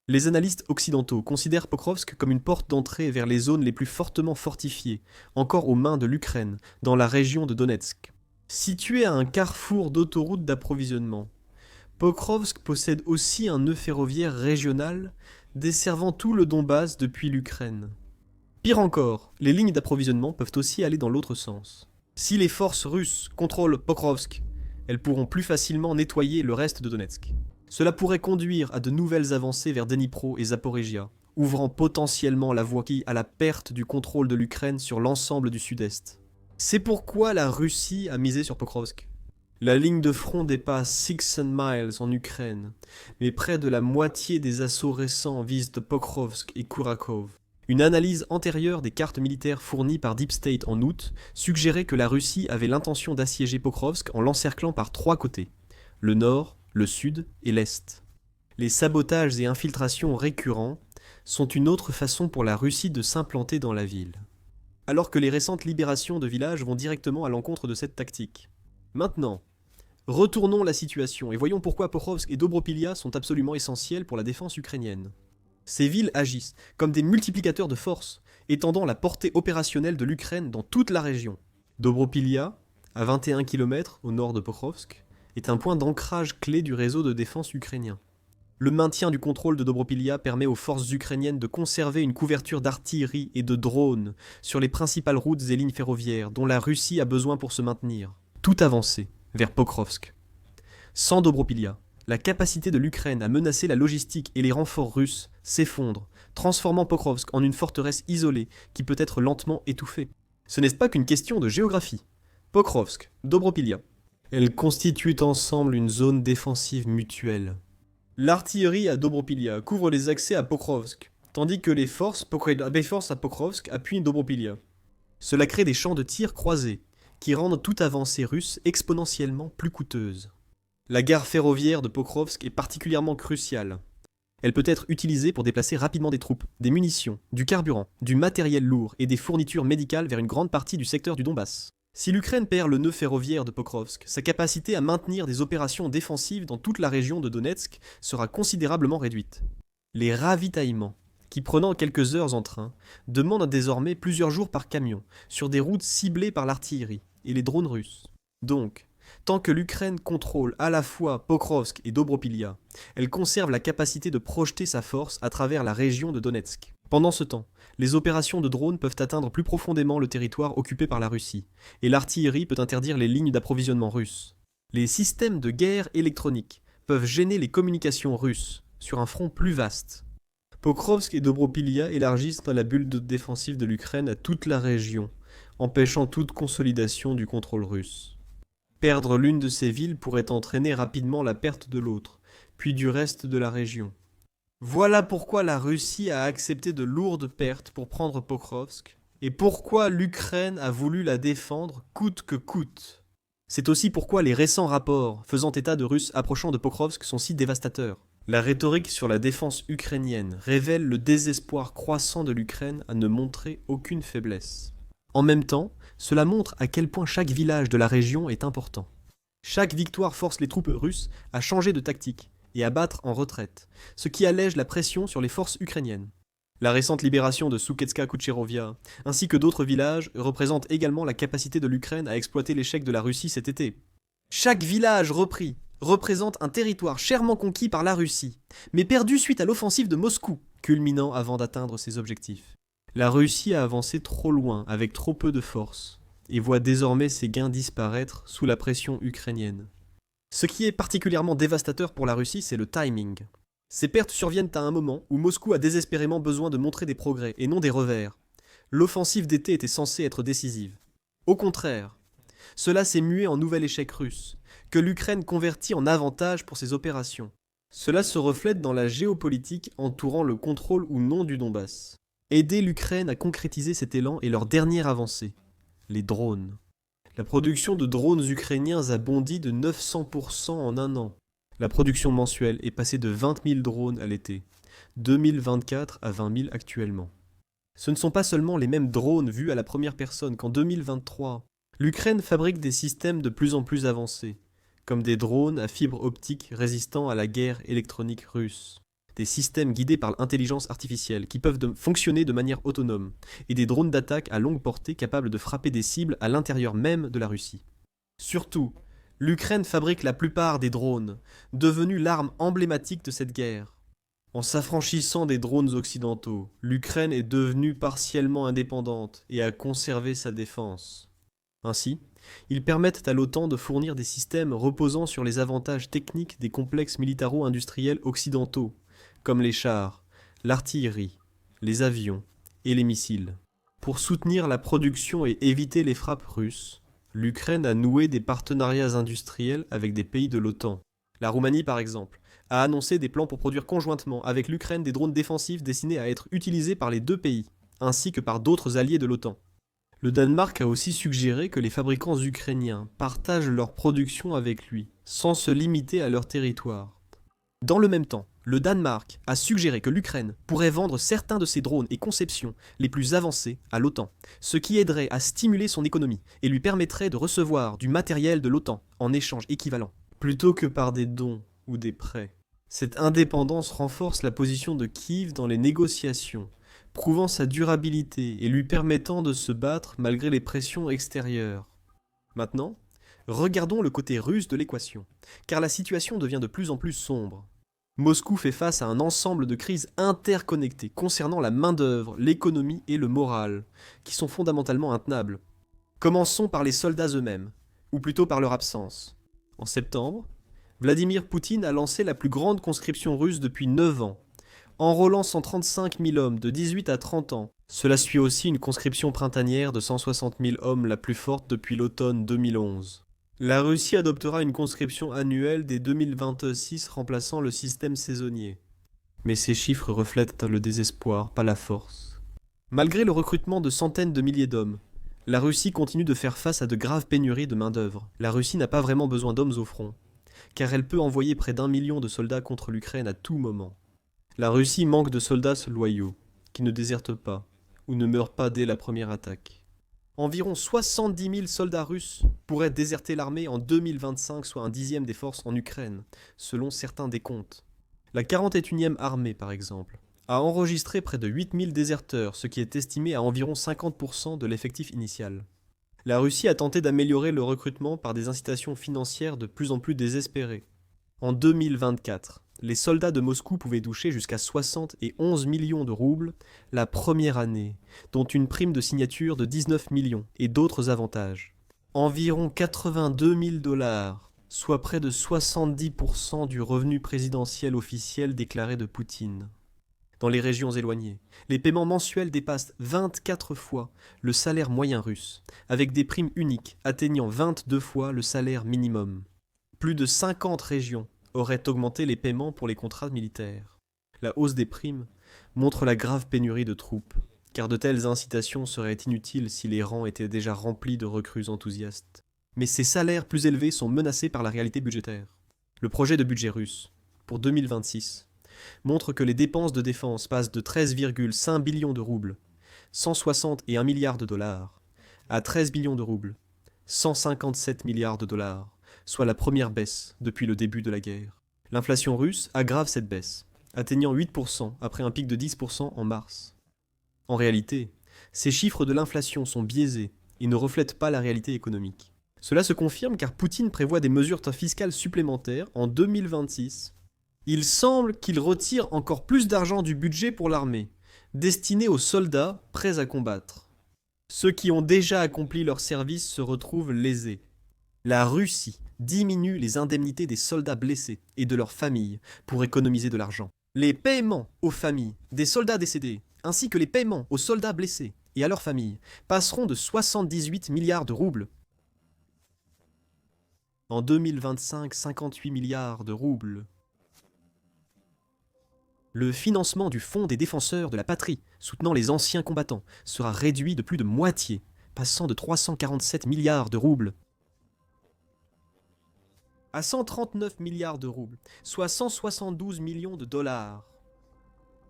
Les analystes occidentaux considèrent Pokrovsk comme une porte d'entrée vers les zones les plus fortement fortifiées, encore aux mains de l'Ukraine, dans la région de Donetsk. Situé à un carrefour d'autoroutes d'approvisionnement, Pokrovsk possède aussi un nœud ferroviaire régional desservant tout le Donbass depuis l'Ukraine. Pire encore, les lignes d'approvisionnement peuvent aussi aller dans l'autre sens. Si les forces russes contrôlent Pokrovsk, elles pourront plus facilement nettoyer le reste de Donetsk. Cela pourrait conduire à de nouvelles avancées vers Dnipro et Zaporijia, ouvrant potentiellement la voie à la perte du contrôle de l'Ukraine sur l'ensemble du sud-est. C'est pourquoi la Russie a misé sur Pokrovsk. La ligne de front dépasse 600 miles en Ukraine, mais près de la moitié des assauts récents visent Pokrovsk et Kourakov. Une analyse antérieure des cartes militaires fournies par Deep State en août suggérait que la Russie avait l'intention d'assiéger Pokrovsk en l'encerclant par 3 côtés, le nord, le sud et l'est. Les sabotages et infiltrations récurrents sont une autre façon pour la Russie de s'implanter dans la ville. Alors que les récentes libérations de villages vont directement à l'encontre de cette tactique. Maintenant, retournons la situation et voyons pourquoi Pokrovsk et Dobropilia sont absolument essentiels pour la défense ukrainienne. Ces villes agissent comme des multiplicateurs de force, étendant la portée opérationnelle de l'Ukraine dans toute la région. Dobropilia, à 21 km au nord de Pokrovsk, est un point d'ancrage clé du réseau de défense ukrainien. Le maintien du contrôle de Dobropilia permet aux forces ukrainiennes de conserver une couverture d'artillerie et de drones sur les principales routes et lignes ferroviaires dont la Russie a besoin pour se maintenir. Tout avancée vers Pokrovsk. Sans Dobropilia, la capacité de l'Ukraine à menacer la logistique et les renforts russes s'effondre, transformant Pokrovsk en une forteresse isolée qui peut être lentement étouffée. Ce n'est pas qu'une question de géographie. Pokrovsk, Dobropilia. Elles constituent ensemble une zone défensive mutuelle. L'artillerie à Dobropilia couvre les accès à Pokrovsk, tandis que les forces à Pokrovsk appuient Dobropilia. Cela crée des champs de tir croisés, qui rendent toute avancée russe exponentiellement plus coûteuse. La gare ferroviaire de Pokrovsk est particulièrement cruciale. Elle peut être utilisée pour déplacer rapidement des troupes, des munitions, du carburant, du matériel lourd et des fournitures médicales vers une grande partie du secteur du Donbass. Si l'Ukraine perd le nœud ferroviaire de Pokrovsk, sa capacité à maintenir des opérations défensives dans toute la région de Donetsk sera considérablement réduite. Les ravitaillements, qui prenant quelques heures en train, demandent désormais plusieurs jours par camion, sur des routes ciblées par l'artillerie et les drones russes. Donc, tant que l'Ukraine contrôle à la fois Pokrovsk et Dobropilia, elle conserve la capacité de projeter sa force à travers la région de Donetsk. Pendant ce temps, les opérations de drones peuvent atteindre plus profondément le territoire occupé par la Russie, et l'artillerie peut interdire les lignes d'approvisionnement russes. Les systèmes de guerre électronique peuvent gêner les communications russes sur un front plus vaste. Pokrovsk et Dobropilia élargissent la bulle défensive de l'Ukraine à toute la région, empêchant toute consolidation du contrôle russe. Perdre l'une de ces villes pourrait entraîner rapidement la perte de l'autre, puis du reste de la région. Voilà pourquoi la Russie a accepté de lourdes pertes pour prendre Pokrovsk, et pourquoi l'Ukraine a voulu la défendre coûte que coûte. C'est aussi pourquoi les récents rapports faisant état de Russes approchant de Pokrovsk sont si dévastateurs. La rhétorique sur la défense ukrainienne révèle le désespoir croissant de l'Ukraine à ne montrer aucune faiblesse. En même temps, cela montre à quel point chaque village de la région est important. Chaque victoire force les troupes russes à changer de tactique et à battre en retraite, ce qui allège la pression sur les forces ukrainiennes. La récente libération de Souketska-Kucherovia, ainsi que d'autres villages, représente également la capacité de l'Ukraine à exploiter l'échec de la Russie cet été. Chaque village repris représente un territoire chèrement conquis par la Russie, mais perdu suite à l'offensive de Moscou, culminant avant d'atteindre ses objectifs. La Russie a avancé trop loin avec trop peu de force, et voit désormais ses gains disparaître sous la pression ukrainienne. Ce qui est particulièrement dévastateur pour la Russie, c'est le timing. Ces pertes surviennent à un moment où Moscou a désespérément besoin de montrer des progrès et non des revers. L'offensive d'été était censée être décisive. Au contraire, cela s'est mué en nouvel échec russe, que l'Ukraine convertit en avantage pour ses opérations. Cela se reflète dans la géopolitique entourant le contrôle ou non du Donbass. Aider l'Ukraine à concrétiser cet élan est leur dernière avancée, les drones. La production de drones ukrainiens a bondi de 900% en un an. La production mensuelle est passée de 20 000 drones à l'été, 2024 à 20 000 actuellement. Ce ne sont pas seulement les mêmes drones vus à la première personne qu'en 2023. L'Ukraine fabrique des systèmes de plus en plus avancés, comme des drones à fibre optique résistants à la guerre électronique russe, des systèmes guidés par l'intelligence artificielle qui peuvent fonctionner de manière autonome, et des drones d'attaque à longue portée capables de frapper des cibles à l'intérieur même de la Russie. Surtout, l'Ukraine fabrique la plupart des drones, devenus l'arme emblématique de cette guerre. En s'affranchissant des drones occidentaux, l'Ukraine est devenue partiellement indépendante et a conservé sa défense. Ainsi, ils permettent à l'OTAN de fournir des systèmes reposant sur les avantages techniques des complexes militaro-industriels occidentaux, comme les chars, l'artillerie les avions et les missiles. Pour soutenir la production et éviter les frappes russes, l'Ukraine a noué des partenariats industriels avec des pays de l'OTAN. La Roumanie, par exemple, a annoncé des plans pour produire conjointement avec l'Ukraine des drones défensifs destinés à être utilisés par les deux pays, ainsi que par d'autres alliés de l'OTAN. Le Danemark a aussi suggéré que les fabricants ukrainiens partagent leur production avec lui, sans se limiter à leur territoire. Dans le même temps, le Danemark a suggéré que l'Ukraine pourrait vendre certains de ses drones et conceptions les plus avancés à l'OTAN, ce qui aiderait à stimuler son économie et lui permettrait de recevoir du matériel de l'OTAN en échange équivalent, plutôt que par des dons ou des prêts. Cette indépendance renforce la position de Kiev dans les négociations, prouvant sa durabilité et lui permettant de se battre malgré les pressions extérieures. Maintenant, regardons le côté russe de l'équation, car la situation devient de plus en plus sombre. Moscou fait face à un ensemble de crises interconnectées concernant la main-d'œuvre, l'économie et le moral, qui sont fondamentalement intenables. Commençons par les soldats eux-mêmes, ou plutôt par leur absence. En septembre, Vladimir Poutine a lancé la plus grande conscription russe depuis 9 ans, enrôlant 135 000 hommes de 18 à 30 ans. Cela suit aussi une conscription printanière de 160 000 hommes, la plus forte depuis l'automne 2011. La Russie adoptera une conscription annuelle dès 2026 remplaçant le système saisonnier. Mais ces chiffres reflètent le désespoir, pas la force. Malgré le recrutement de centaines de milliers d'hommes, la Russie continue de faire face à de graves pénuries de main-d'œuvre. La Russie n'a pas vraiment besoin d'hommes au front, car elle peut envoyer près d'1 million de soldats contre l'Ukraine à tout moment. La Russie manque de soldats loyaux, qui ne désertent pas, ou ne meurent pas dès la première attaque. Environ 70 000 soldats russes pourraient déserter l'armée en 2025, soit un dixième des forces en Ukraine, selon certains décomptes. La 41e armée, par exemple, a enregistré près de 8 000 déserteurs, ce qui est estimé à environ 50% de l'effectif initial. La Russie a tenté d'améliorer le recrutement par des incitations financières de plus en plus désespérées. En 2024, les soldats de Moscou pouvaient toucher jusqu'à 60 et 11 millions de roubles la première année, dont une prime de signature de 19 millions et d'autres avantages. Environ 82 000 $, soit près de 70% du revenu présidentiel officiel déclaré de Poutine. Dans les régions éloignées, les paiements mensuels dépassent 24 fois le salaire moyen russe, avec des primes uniques atteignant 22 fois le salaire minimum. Plus de 50 régions auraient augmenté les paiements pour les contrats militaires. La hausse des primes montre la grave pénurie de troupes, car de telles incitations seraient inutiles si les rangs étaient déjà remplis de recrues enthousiastes. Mais ces salaires plus élevés sont menacés par la réalité budgétaire. Le projet de budget russe, pour 2026, montre que les dépenses de défense passent de 13,5 billions de roubles, 161 milliards de dollars, à 13 billions de roubles, 157 milliards de dollars, soit la première baisse depuis le début de la guerre. L'inflation russe aggrave cette baisse, atteignant 8% après un pic de 10% en mars. En réalité, ces chiffres de l'inflation sont biaisés et ne reflètent pas la réalité économique. Cela se confirme car Poutine prévoit des mesures fiscales supplémentaires en 2026. Il semble qu'il retire encore plus d'argent du budget pour l'armée, destiné aux soldats prêts à combattre. Ceux qui ont déjà accompli leur service se retrouvent lésés. La Russie diminue les indemnités des soldats blessés et de leurs familles pour économiser de l'argent. Les paiements aux familles des soldats décédés, ainsi que les paiements aux soldats blessés et à leurs familles, passeront de 78 milliards de roubles. En 2025, 58 milliards de roubles. Le financement du Fonds des défenseurs de la patrie, soutenant les anciens combattants, sera réduit de plus de moitié, passant de 347 milliards de roubles à 139 milliards de roubles, soit 172 millions de dollars.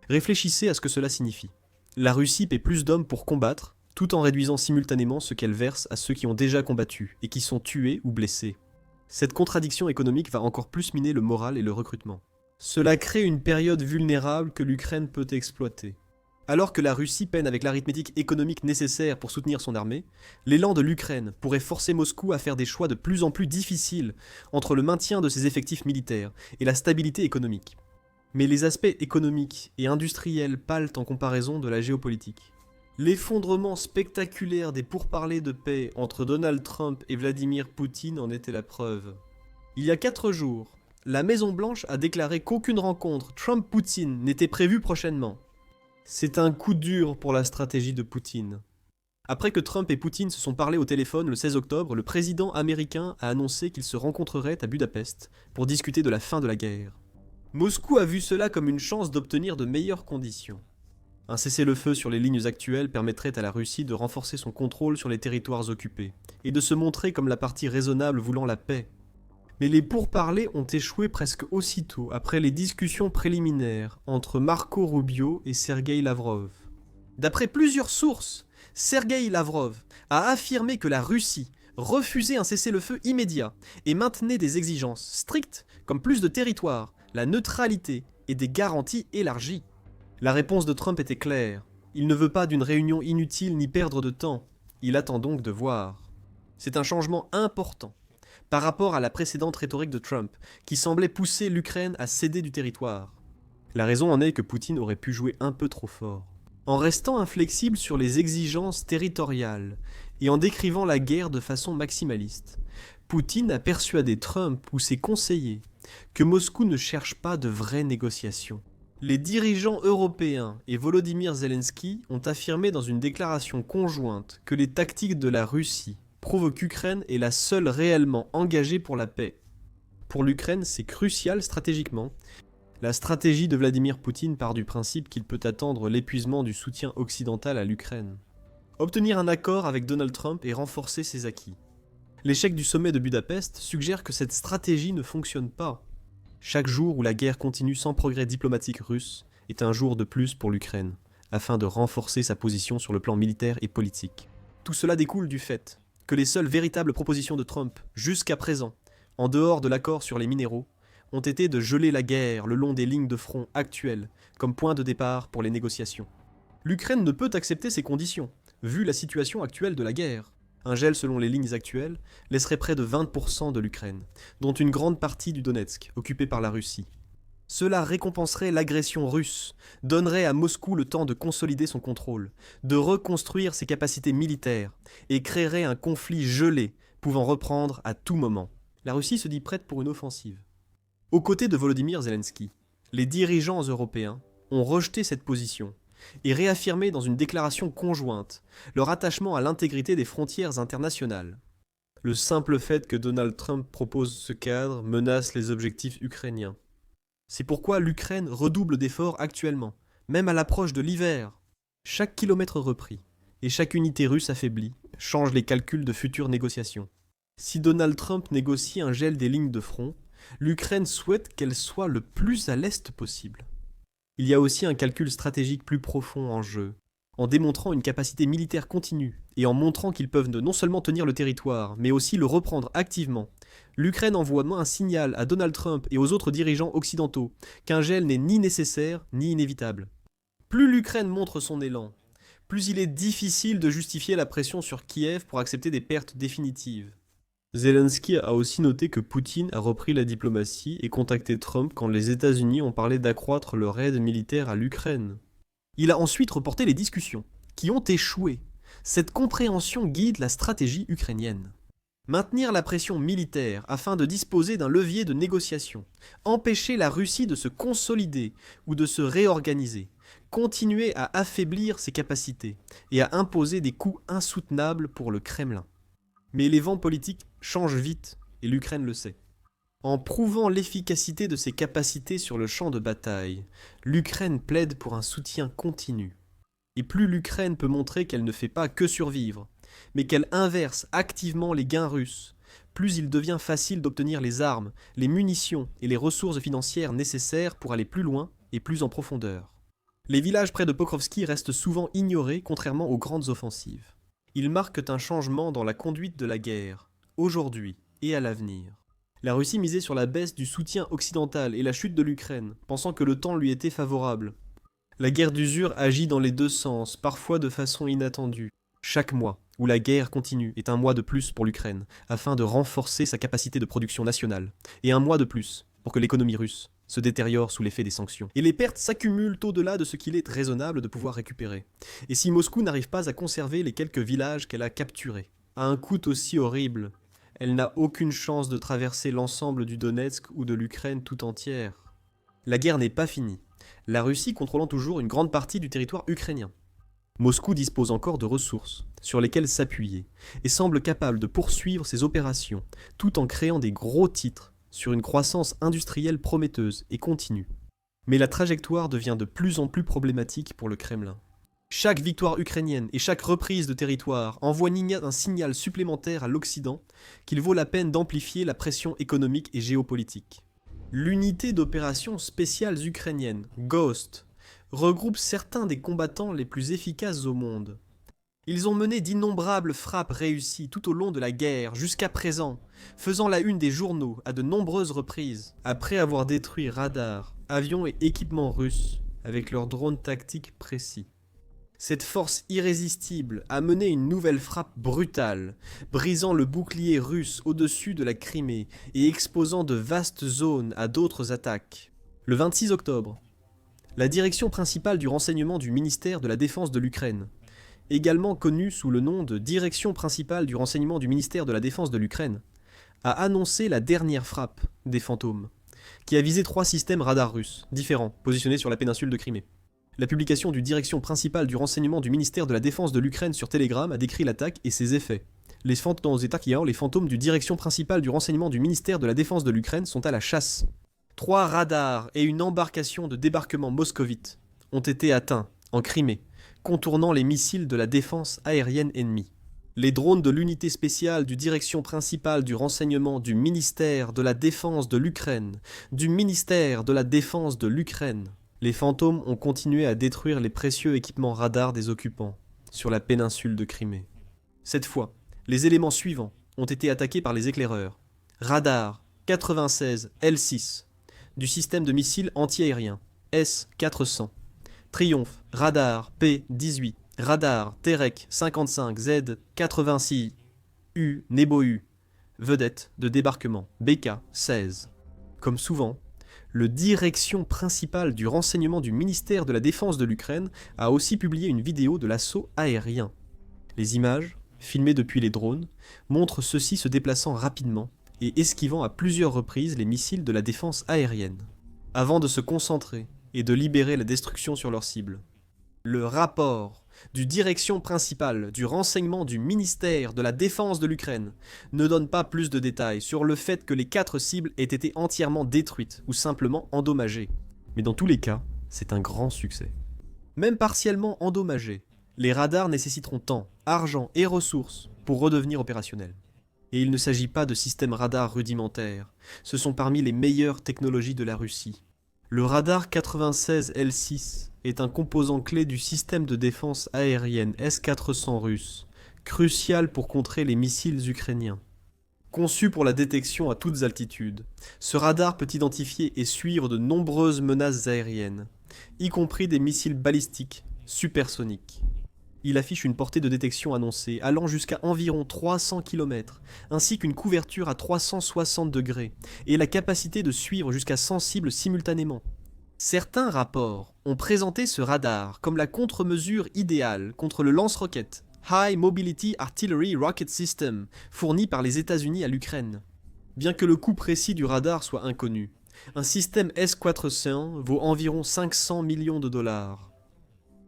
Réfléchissez à ce que cela signifie. La Russie paie plus d'hommes pour combattre, tout en réduisant simultanément ce qu'elle verse à ceux qui ont déjà combattu et qui sont tués ou blessés. Cette contradiction économique va encore plus miner le moral et le recrutement. Cela crée une période vulnérable que l'Ukraine peut exploiter. Alors que la Russie peine avec l'arithmétique économique nécessaire pour soutenir son armée, l'élan de l'Ukraine pourrait forcer Moscou à faire des choix de plus en plus difficiles entre le maintien de ses effectifs militaires et la stabilité économique. Mais les aspects économiques et industriels pâlent en comparaison de la géopolitique. L'effondrement spectaculaire des pourparlers de paix entre Donald Trump et Vladimir Poutine en était la preuve. Il y a 4 jours, la Maison-Blanche a déclaré qu'aucune rencontre Trump-Poutine n'était prévue prochainement. C'est un coup dur pour la stratégie de Poutine. Après que Trump et Poutine se sont parlé au téléphone le 16 octobre, le président américain a annoncé qu'ils se rencontreraient à Budapest pour discuter de la fin de la guerre. Moscou a vu cela comme une chance d'obtenir de meilleures conditions. Un cessez-le-feu sur les lignes actuelles permettrait à la Russie de renforcer son contrôle sur les territoires occupés, et de se montrer comme la partie raisonnable voulant la paix. Mais les pourparlers ont échoué presque aussitôt après les discussions préliminaires entre Marco Rubio et Sergueï Lavrov. D'après plusieurs sources, Sergueï Lavrov a affirmé que la Russie refusait un cessez-le-feu immédiat et maintenait des exigences strictes comme plus de territoire, la neutralité et des garanties élargies. La réponse de Trump était claire. Il ne veut pas d'une réunion inutile ni perdre de temps. Il attend donc de voir. C'est un changement important par rapport à la précédente rhétorique de Trump, qui semblait pousser l'Ukraine à céder du territoire. La raison en est que Poutine aurait pu jouer un peu trop fort. En restant inflexible sur les exigences territoriales et en décrivant la guerre de façon maximaliste, Poutine a persuadé Trump ou ses conseillers que Moscou ne cherche pas de vraies négociations. Les dirigeants européens et Volodymyr Zelensky ont affirmé dans une déclaration conjointe que les tactiques de la Russie prouvent qu'Ukraine est la seule réellement engagée pour la paix. Pour l'Ukraine, c'est crucial stratégiquement. La stratégie de Vladimir Poutine part du principe qu'il peut attendre l'épuisement du soutien occidental à l'Ukraine. Obtenir un accord avec Donald Trump et renforcer ses acquis. L'échec du sommet de Budapest suggère que cette stratégie ne fonctionne pas. Chaque jour où la guerre continue sans progrès diplomatique russe est un jour de plus pour l'Ukraine, afin de renforcer sa position sur le plan militaire et politique. Tout cela découle du fait que les seules véritables propositions de Trump, jusqu'à présent, en dehors de l'accord sur les minéraux, ont été de geler la guerre le long des lignes de front actuelles, comme point de départ pour les négociations. L'Ukraine ne peut accepter ces conditions, vu la situation actuelle de la guerre. Un gel selon les lignes actuelles laisserait près de 20% de l'Ukraine, dont une grande partie du Donetsk, occupée par la Russie. Cela récompenserait l'agression russe, donnerait à Moscou le temps de consolider son contrôle, de reconstruire ses capacités militaires, et créerait un conflit gelé, pouvant reprendre à tout moment. La Russie se dit prête pour une offensive. Aux côtés de Volodymyr Zelensky, les dirigeants européens ont rejeté cette position et réaffirmé dans une déclaration conjointe leur attachement à l'intégrité des frontières internationales. Le simple fait que Donald Trump propose ce cadre menace les objectifs ukrainiens. C'est pourquoi l'Ukraine redouble d'efforts actuellement, même à l'approche de l'hiver. Chaque kilomètre repris et chaque unité russe affaiblie change les calculs de futures négociations. Si Donald Trump négocie un gel des lignes de front, l'Ukraine souhaite qu'elle soit le plus à l'est possible. Il y a aussi un calcul stratégique plus profond en jeu. En démontrant une capacité militaire continue et en montrant qu'ils peuvent non seulement tenir le territoire, mais aussi le reprendre activement, l'Ukraine envoie un signal à Donald Trump et aux autres dirigeants occidentaux qu'un gel n'est ni nécessaire ni inévitable. Plus l'Ukraine montre son élan, plus il est difficile de justifier la pression sur Kiev pour accepter des pertes définitives. Zelensky a aussi noté que Poutine a repris la diplomatie et contacté Trump quand les États-Unis ont parlé d'accroître leur aide militaire à l'Ukraine. Il a ensuite reporté les discussions, qui ont échoué. Cette compréhension guide la stratégie ukrainienne. Maintenir la pression militaire afin de disposer d'un levier de négociation, empêcher la Russie de se consolider ou de se réorganiser, continuer à affaiblir ses capacités et à imposer des coûts insoutenables pour le Kremlin. Mais les vents politiques changent vite, et l'Ukraine le sait. En prouvant l'efficacité de ses capacités sur le champ de bataille, l'Ukraine plaide pour un soutien continu. Et plus l'Ukraine peut montrer qu'elle ne fait pas que survivre, mais qu'elle inverse activement les gains russes, plus il devient facile d'obtenir les armes, les munitions et les ressources financières nécessaires pour aller plus loin et plus en profondeur. Les villages près de Pokrovski restent souvent ignorés contrairement aux grandes offensives. Ils marquent un changement dans la conduite de la guerre, aujourd'hui et à l'avenir. La Russie misait sur la baisse du soutien occidental et la chute de l'Ukraine, pensant que le temps lui était favorable. La guerre d'usure agit dans les deux sens, parfois de façon inattendue. Chaque mois où la guerre continue est un mois de plus pour l'Ukraine, afin de renforcer sa capacité de production nationale, et un mois de plus pour que l'économie russe se détériore sous l'effet des sanctions. Et les pertes s'accumulent au-delà de ce qu'il est raisonnable de pouvoir récupérer. Et si Moscou n'arrive pas à conserver les quelques villages qu'elle a capturés, à un coût aussi horrible, elle n'a aucune chance de traverser l'ensemble du Donetsk ou de l'Ukraine tout entière. La guerre n'est pas finie. la Russie contrôlant toujours une grande partie du territoire ukrainien. Moscou dispose encore de ressources sur lesquelles s'appuyer et semble capable de poursuivre ses opérations tout en créant des gros titres sur une croissance industrielle prometteuse et continue. Mais la trajectoire devient de plus en plus problématique pour le Kremlin. Chaque victoire ukrainienne et chaque reprise de territoire envoie un signal supplémentaire à l'Occident qu'il vaut la peine d'amplifier la pression économique et géopolitique. L'unité d'opérations spéciales ukrainienne, Ghost, regroupe certains des combattants les plus efficaces au monde. Ils ont mené d'innombrables frappes réussies tout au long de la guerre jusqu'à présent, faisant la une des journaux à de nombreuses reprises, après avoir détruit radars, avions et équipements russes avec leurs drones tactiques précis. Cette force irrésistible a mené une nouvelle frappe brutale, brisant le bouclier russe au-dessus de la Crimée et exposant de vastes zones à d'autres attaques. Le 26 octobre, la direction principale du renseignement du ministère de la Défense de l'Ukraine, également connue sous le nom de Direction principale du renseignement du ministère de la Défense de l'Ukraine, a annoncé la dernière frappe des fantômes, qui a visé 3 systèmes radars russes différents positionnés sur la péninsule de Crimée. La publication du Direction principale du renseignement du ministère de la Défense de l'Ukraine sur Telegram a décrit l'attaque et ses effets. Les fantômes du Direction principale du renseignement du ministère de la Défense de l'Ukraine sont à la chasse. 3 radars et une embarcation de débarquement moscovite ont été atteints en Crimée, contournant les missiles de la défense aérienne ennemie. Les drones de l'unité spéciale du Direction principale du renseignement du ministère de la Défense de l'Ukraine, du ministère de la Défense de l'Ukraine. Les fantômes ont continué à détruire les précieux équipements radars des occupants sur la péninsule de Crimée. Cette fois, les éléments suivants ont été attaqués par les éclaireurs. Radar 96 L6 du système de missiles anti-aériens S-400. Triomphe radar P-18. Radar Terek 55 Z-86 U Nebo-U. Vedette de débarquement BK-16. Comme souvent, le Direction principale du renseignement du ministère de la Défense de l'Ukraine a aussi publié une vidéo de l'assaut aérien. Les images, filmées depuis les drones, montrent ceux-ci se déplaçant rapidement et esquivant à plusieurs reprises les missiles de la défense aérienne, avant de se concentrer et de libérer la destruction sur leurs cibles. Le rapport du Direction principale du renseignement du ministère de la Défense de l'Ukraine ne donne pas plus de détails sur le fait que les 4 cibles aient été entièrement détruites ou simplement endommagées. Mais dans tous les cas, c'est un grand succès. Même partiellement endommagés, les radars nécessiteront temps, argent et ressources pour redevenir opérationnels. Et il ne s'agit pas de systèmes radars rudimentaires, ce sont parmi les meilleures technologies de la Russie. Le radar 96 L6 est un composant clé du système de défense aérienne S-400 russe, crucial pour contrer les missiles ukrainiens. Conçu pour la détection à toutes altitudes, ce radar peut identifier et suivre de nombreuses menaces aériennes, y compris des missiles balistiques supersoniques. Il affiche une portée de détection annoncée allant jusqu'à environ 300 km, ainsi qu'une couverture à 360 degrés, et la capacité de suivre jusqu'à 100 cibles simultanément. Certains rapports ont présenté ce radar comme la contre-mesure idéale contre le lance-roquettes High Mobility Artillery Rocket System fourni par les États-Unis à l'Ukraine. Bien que le coût précis du radar soit inconnu, un système S-400 vaut environ 500 millions de dollars.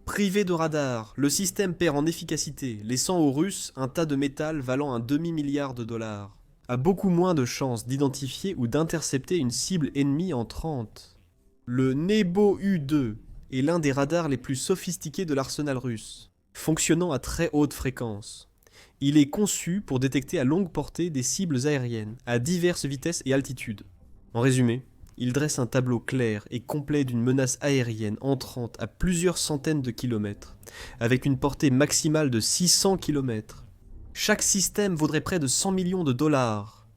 Privé de radar, le système perd en efficacité, laissant aux Russes un tas de métal valant un demi-milliard de dollars. A beaucoup moins de chances d'identifier ou d'intercepter une cible ennemie en 30. Le Nebo-U2 est l'un des radars les plus sophistiqués de l'arsenal russe, fonctionnant à très haute fréquence. Il est conçu pour détecter à longue portée des cibles aériennes, à diverses vitesses et altitudes. En résumé, il dresse un tableau clair et complet d'une menace aérienne entrante à plusieurs centaines de kilomètres, avec une portée maximale de 600 km. Chaque système vaudrait près de 100 millions de dollars.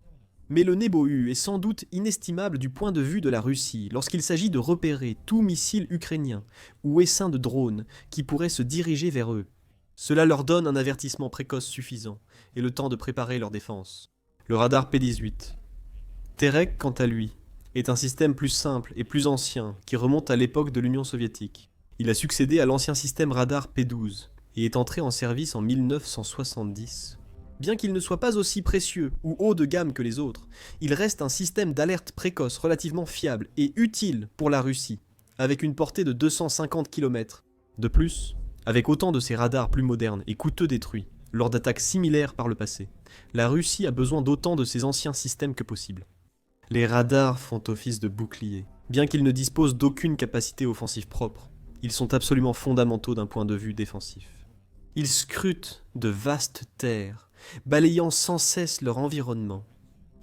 Mais le Nebo-U est sans doute inestimable du point de vue de la Russie lorsqu'il s'agit de repérer tout missile ukrainien ou essaim de drones qui pourrait se diriger vers eux. Cela leur donne un avertissement précoce suffisant et le temps de préparer leur défense. Le radar P-18. Terek, quant à lui, est un système plus simple et plus ancien qui remonte à l'époque de l'Union soviétique. Il a succédé à l'ancien système radar P-12 et est entré en service en 1970. Bien qu'il ne soit pas aussi précieux ou haut de gamme que les autres, il reste un système d'alerte précoce relativement fiable et utile pour la Russie, avec une portée de 250 km. De plus, avec autant de ces radars plus modernes et coûteux détruits, lors d'attaques similaires par le passé, la Russie a besoin d'autant de ses anciens systèmes que possible. Les radars font office de bouclier. Bien qu'ils ne disposent d'aucune capacité offensive propre, ils sont absolument fondamentaux d'un point de vue défensif. Ils scrutent de vastes terres, balayant sans cesse leur environnement.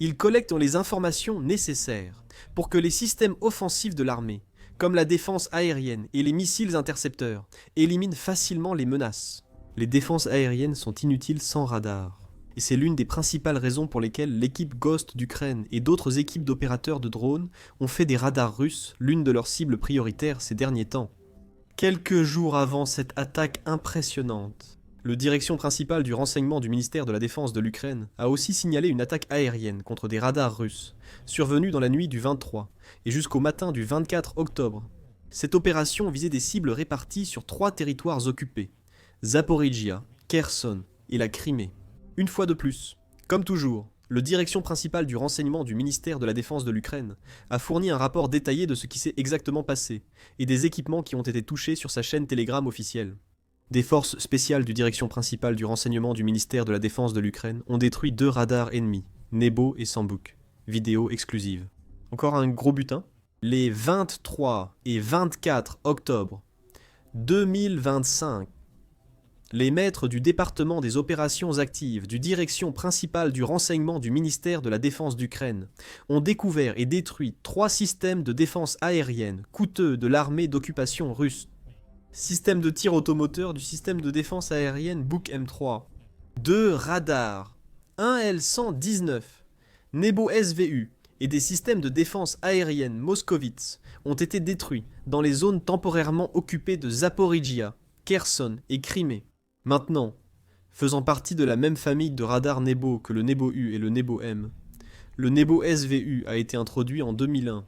Ils collectent les informations nécessaires pour que les systèmes offensifs de l'armée, comme la défense aérienne et les missiles intercepteurs, éliminent facilement les menaces. Les défenses aériennes sont inutiles sans radar. Et c'est l'une des principales raisons pour lesquelles l'équipe Ghost d'Ukraine et d'autres équipes d'opérateurs de drones ont fait des radars russes l'une de leurs cibles prioritaires ces derniers temps. Quelques jours avant cette attaque impressionnante, le direction principale du renseignement du ministère de la Défense de l'Ukraine a aussi signalé une attaque aérienne contre des radars russes, survenue dans la nuit du 23 et jusqu'au matin du 24 octobre. Cette opération visait des cibles réparties sur 3 territoires occupés, Zaporijia, Kherson et la Crimée. Une fois de plus, comme toujours, le direction principal du renseignement du ministère de la Défense de l'Ukraine a fourni un rapport détaillé de ce qui s'est exactement passé et des équipements qui ont été touchés sur sa chaîne Telegram officielle. Des forces spéciales du direction principal du renseignement du ministère de la Défense de l'Ukraine ont détruit 2 radars ennemis, Nebo et Sambuk. Vidéo exclusive. Encore un gros butin. Les 23 et 24 octobre 2025, les maîtres du département des opérations actives du direction principale du renseignement du ministère de la Défense d'Ukraine ont découvert et détruit 3 systèmes de défense aérienne coûteux de l'armée d'occupation russe. Système de tir automoteur du système de défense aérienne Buk M3. 2 radars, un L-119, Nebo SVU et des systèmes de défense aérienne Moskovitz ont été détruits dans les zones temporairement occupées de Zaporijia, Kherson et Crimée. Maintenant, faisant partie de la même famille de radars Nebo que le Nebo U et le Nebo M, le Nebo SVU a été introduit en 2001.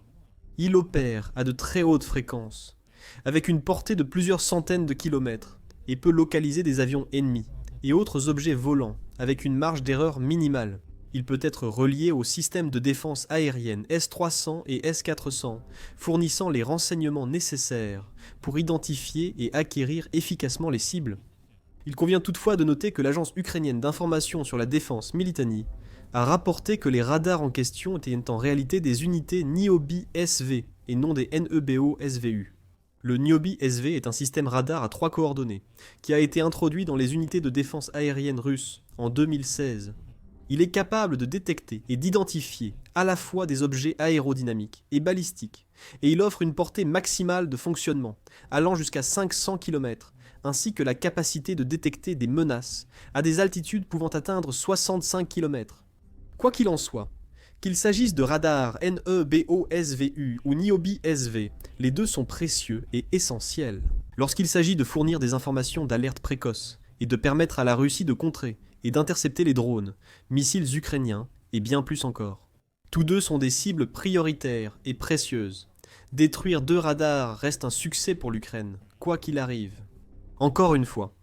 Il opère à de très hautes fréquences, avec une portée de plusieurs centaines de kilomètres, et peut localiser des avions ennemis et autres objets volants avec une marge d'erreur minimale. Il peut être relié au système de défense aérienne S-300 et S-400, fournissant les renseignements nécessaires pour identifier et acquérir efficacement les cibles. Il convient toutefois de noter que l'agence ukrainienne d'information sur la défense Militani a rapporté que les radars en question étaient en réalité des unités Niobi SV et non des NEBO SVU. Le Niobi SV est un système radar à 3 coordonnées, qui a été introduit dans les unités de défense aérienne russes en 2016. Il est capable de détecter et d'identifier à la fois des objets aérodynamiques et balistiques, et il offre une portée maximale de fonctionnement, allant jusqu'à 500 km, ainsi que la capacité de détecter des menaces à des altitudes pouvant atteindre 65 km. Quoi qu'il en soit, qu'il s'agisse de radars NEBO SVU ou Niobi SV, les deux sont précieux et essentiels. Lorsqu'il s'agit de fournir des informations d'alerte précoce et de permettre à la Russie de contrer et d'intercepter les drones, missiles ukrainiens et bien plus encore. Tous deux sont des cibles prioritaires et précieuses. Détruire 2 radars reste un succès pour l'Ukraine, quoi qu'il arrive. Encore une fois,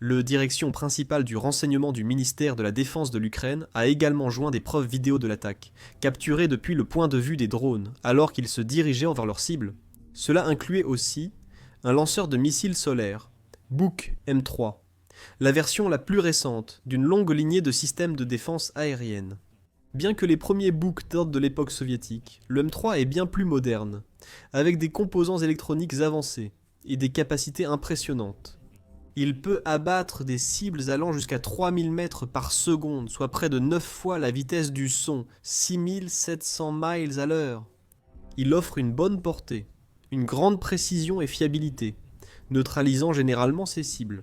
le direction principale du renseignement du ministère de la Défense de l'Ukraine a également joint des preuves vidéo de l'attaque, capturées depuis le point de vue des drones, alors qu'ils se dirigeaient envers leur cible. Cela incluait aussi un lanceur de missiles solaires, Buk M3, la version la plus récente d'une longue lignée de systèmes de défense aérienne. Bien que les premiers Buk datent de l'époque soviétique, le M3 est bien plus moderne, avec des composants électroniques avancés et des capacités impressionnantes. Il peut abattre des cibles allant jusqu'à 3000 mètres par seconde, soit près de 9 fois la vitesse du son, 6700 miles à l'heure. Il offre une bonne portée, une grande précision et fiabilité, neutralisant généralement ses cibles.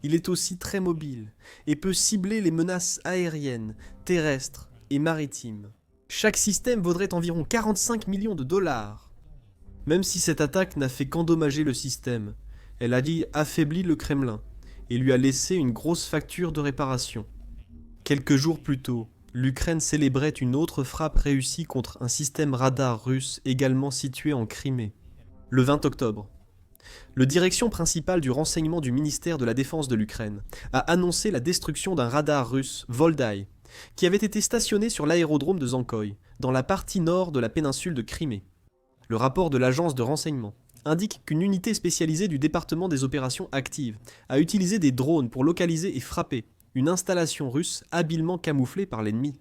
Il est aussi très mobile et peut cibler les menaces aériennes, terrestres et maritimes. Chaque système vaudrait environ 45 millions de dollars. Même si cette attaque n'a fait qu'endommager le système, elle a affaibli le Kremlin et lui a laissé une grosse facture de réparation. Quelques jours plus tôt, l'Ukraine célébrait une autre frappe réussie contre un système radar russe également situé en Crimée. Le 20 octobre, le direction principale du renseignement du ministère de la Défense de l'Ukraine a annoncé la destruction d'un radar russe, Voldai, qui avait été stationné sur l'aérodrome de Zankoï, dans la partie nord de la péninsule de Crimée. Le rapport de l'agence de renseignement indique qu'une unité spécialisée du département des opérations actives a utilisé des drones pour localiser et frapper une installation russe habilement camouflée par l'ennemi.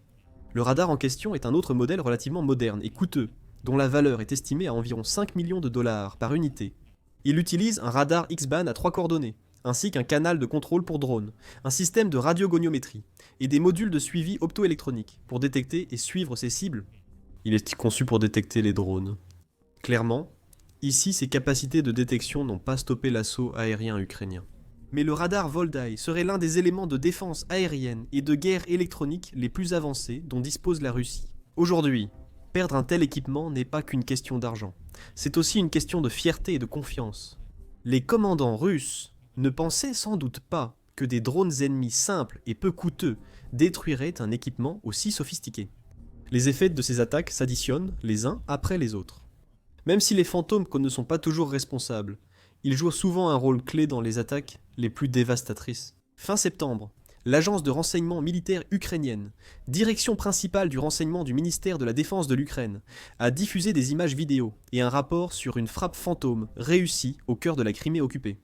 Le radar en question est un autre modèle relativement moderne et coûteux, dont la valeur est estimée à environ 5 millions de dollars par unité. Il utilise un radar X-band à 3 coordonnées, ainsi qu'un canal de contrôle pour drone, un système de radiogoniométrie et des modules de suivi optoélectronique pour détecter et suivre ses cibles. Il est conçu pour détecter les drones. Clairement, ici ses capacités de détection n'ont pas stoppé l'assaut aérien ukrainien. Mais le radar Voldai serait l'un des éléments de défense aérienne et de guerre électronique les plus avancés dont dispose la Russie. Aujourd'hui, perdre un tel équipement n'est pas qu'une question d'argent, c'est aussi une question de fierté et de confiance. Les commandants russes ne pensaient sans doute pas que des drones ennemis simples et peu coûteux détruiraient un équipement aussi sophistiqué. Les effets de ces attaques s'additionnent les uns après les autres. Même si les fantômes ne sont pas toujours responsables, ils jouent souvent un rôle clé dans les attaques les plus dévastatrices. Fin septembre, l'agence de renseignement militaire ukrainienne, direction principale du renseignement du ministère de la Défense de l'Ukraine, a diffusé des images vidéo et un rapport sur une frappe fantôme réussie au cœur de la Crimée occupée.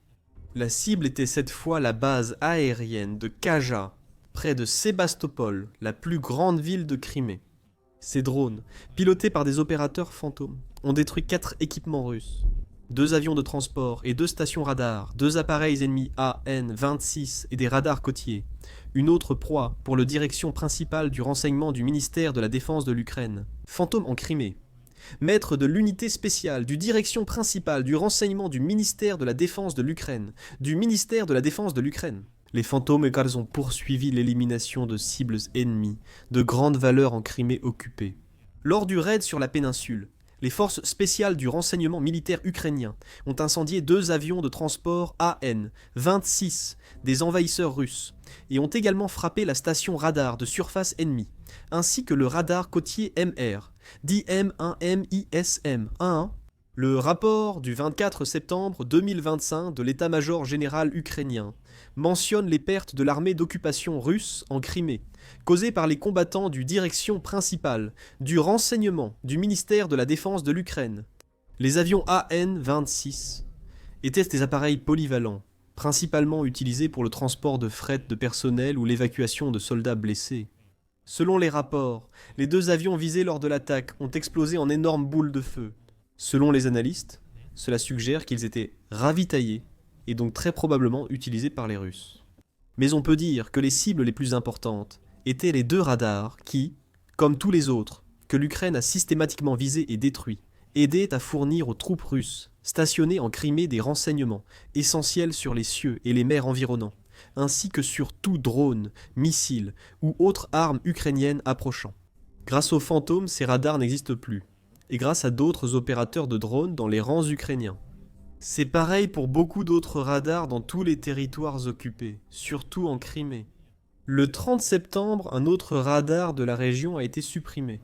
La cible était cette fois la base aérienne de Kaja, près de Sébastopol, la plus grande ville de Crimée. Ces drones, pilotés par des opérateurs fantômes, ont détruit 4 équipements russes. 2 avions de transport et 2 stations radars, 2 appareils ennemis AN-26 et des radars côtiers. Une autre proie pour le direction principale du renseignement du ministère de la Défense de l'Ukraine. Fantôme en Crimée. Maître de l'unité spéciale du direction principale du renseignement du ministère de la Défense de l'Ukraine. Du ministère de la Défense de l'Ukraine. Les fantômes ont poursuivi l'élimination de cibles ennemies de grande valeur en Crimée occupée. Lors du raid sur la péninsule, les forces spéciales du renseignement militaire ukrainien ont incendié 2 avions de transport AN-26 des envahisseurs russes et ont également frappé la station radar de surface ennemie, ainsi que le radar côtier MR, dit M1MISM-11. Le rapport du 24 septembre 2025 de l'état-major général ukrainien mentionne les pertes de l'armée d'occupation russe en Crimée, causées par les combattants du direction principale, du renseignement, du ministère de la Défense de l'Ukraine. Les avions AN-26 étaient des appareils polyvalents, principalement utilisés pour le transport de fret de personnel ou l'évacuation de soldats blessés. Selon les rapports, les 2 avions visés lors de l'attaque ont explosé en énormes boules de feu. Selon les analystes, cela suggère qu'ils étaient ravitaillés et donc très probablement utilisés par les Russes. Mais on peut dire que les cibles les plus importantes étaient les 2 radars qui, comme tous les autres, que l'Ukraine a systématiquement visés et détruits, aidaient à fournir aux troupes russes stationnées en Crimée des renseignements essentiels sur les cieux et les mers environnants, ainsi que sur tout drone, missile ou autre arme ukrainienne approchant. Grâce aux fantômes, ces radars n'existent plus, et grâce à d'autres opérateurs de drones dans les rangs ukrainiens. C'est pareil pour beaucoup d'autres radars dans tous les territoires occupés, surtout en Crimée. Le 30 septembre, un autre radar de la région a été supprimé.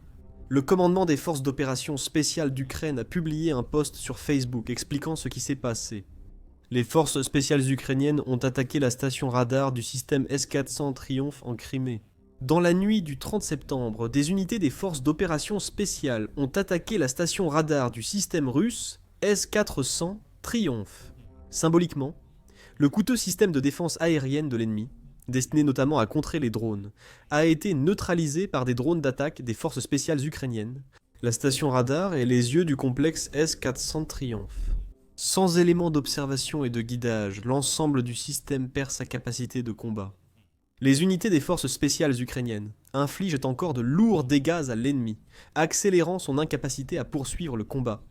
Le commandement des forces d'opération spéciales d'Ukraine a publié un post sur Facebook expliquant ce qui s'est passé. Les forces spéciales ukrainiennes ont attaqué la station radar du système S-400 Triumph en Crimée. Dans la nuit du 30 septembre, des unités des forces d'opération spéciales ont attaqué la station radar du système russe S-400 Triumph. Symboliquement, le coûteux système de défense aérienne de l'ennemi, destiné notamment à contrer les drones, a été neutralisé par des drones d'attaque des forces spéciales ukrainiennes, la station radar et les yeux du complexe S-400 Triumph. Sans éléments d'observation et de guidage, l'ensemble du système perd sa capacité de combat. Les unités des forces spéciales ukrainiennes infligent encore de lourds dégâts à l'ennemi, accélérant son incapacité à poursuivre le combat.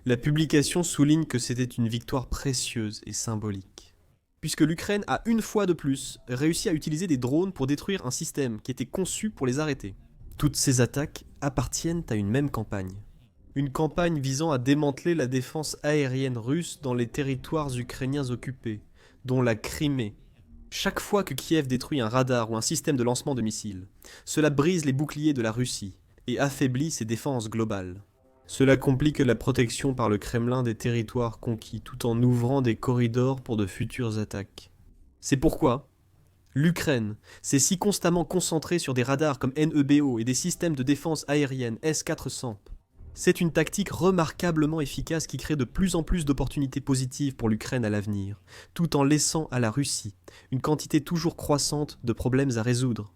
La publication souligne que c'était une victoire précieuse et symbolique, puisque l'Ukraine a une fois de plus réussi à utiliser des drones pour détruire un système qui était conçu pour les arrêter. Toutes ces attaques appartiennent à une même campagne. Une campagne visant à démanteler la défense aérienne russe dans les territoires ukrainiens occupés, dont la Crimée. Chaque fois que Kiev détruit un radar ou un système de lancement de missiles, cela brise les boucliers de la Russie et affaiblit ses défenses globales. Cela complique la protection par le Kremlin des territoires conquis tout en ouvrant des corridors pour de futures attaques. C'est pourquoi l'Ukraine s'est si constamment concentrée sur des radars comme NEBO et des systèmes de défense aérienne S-400 C'est une tactique remarquablement efficace qui crée de plus en plus d'opportunités positives pour l'Ukraine à l'avenir, tout en laissant à la Russie une quantité toujours croissante de problèmes à résoudre.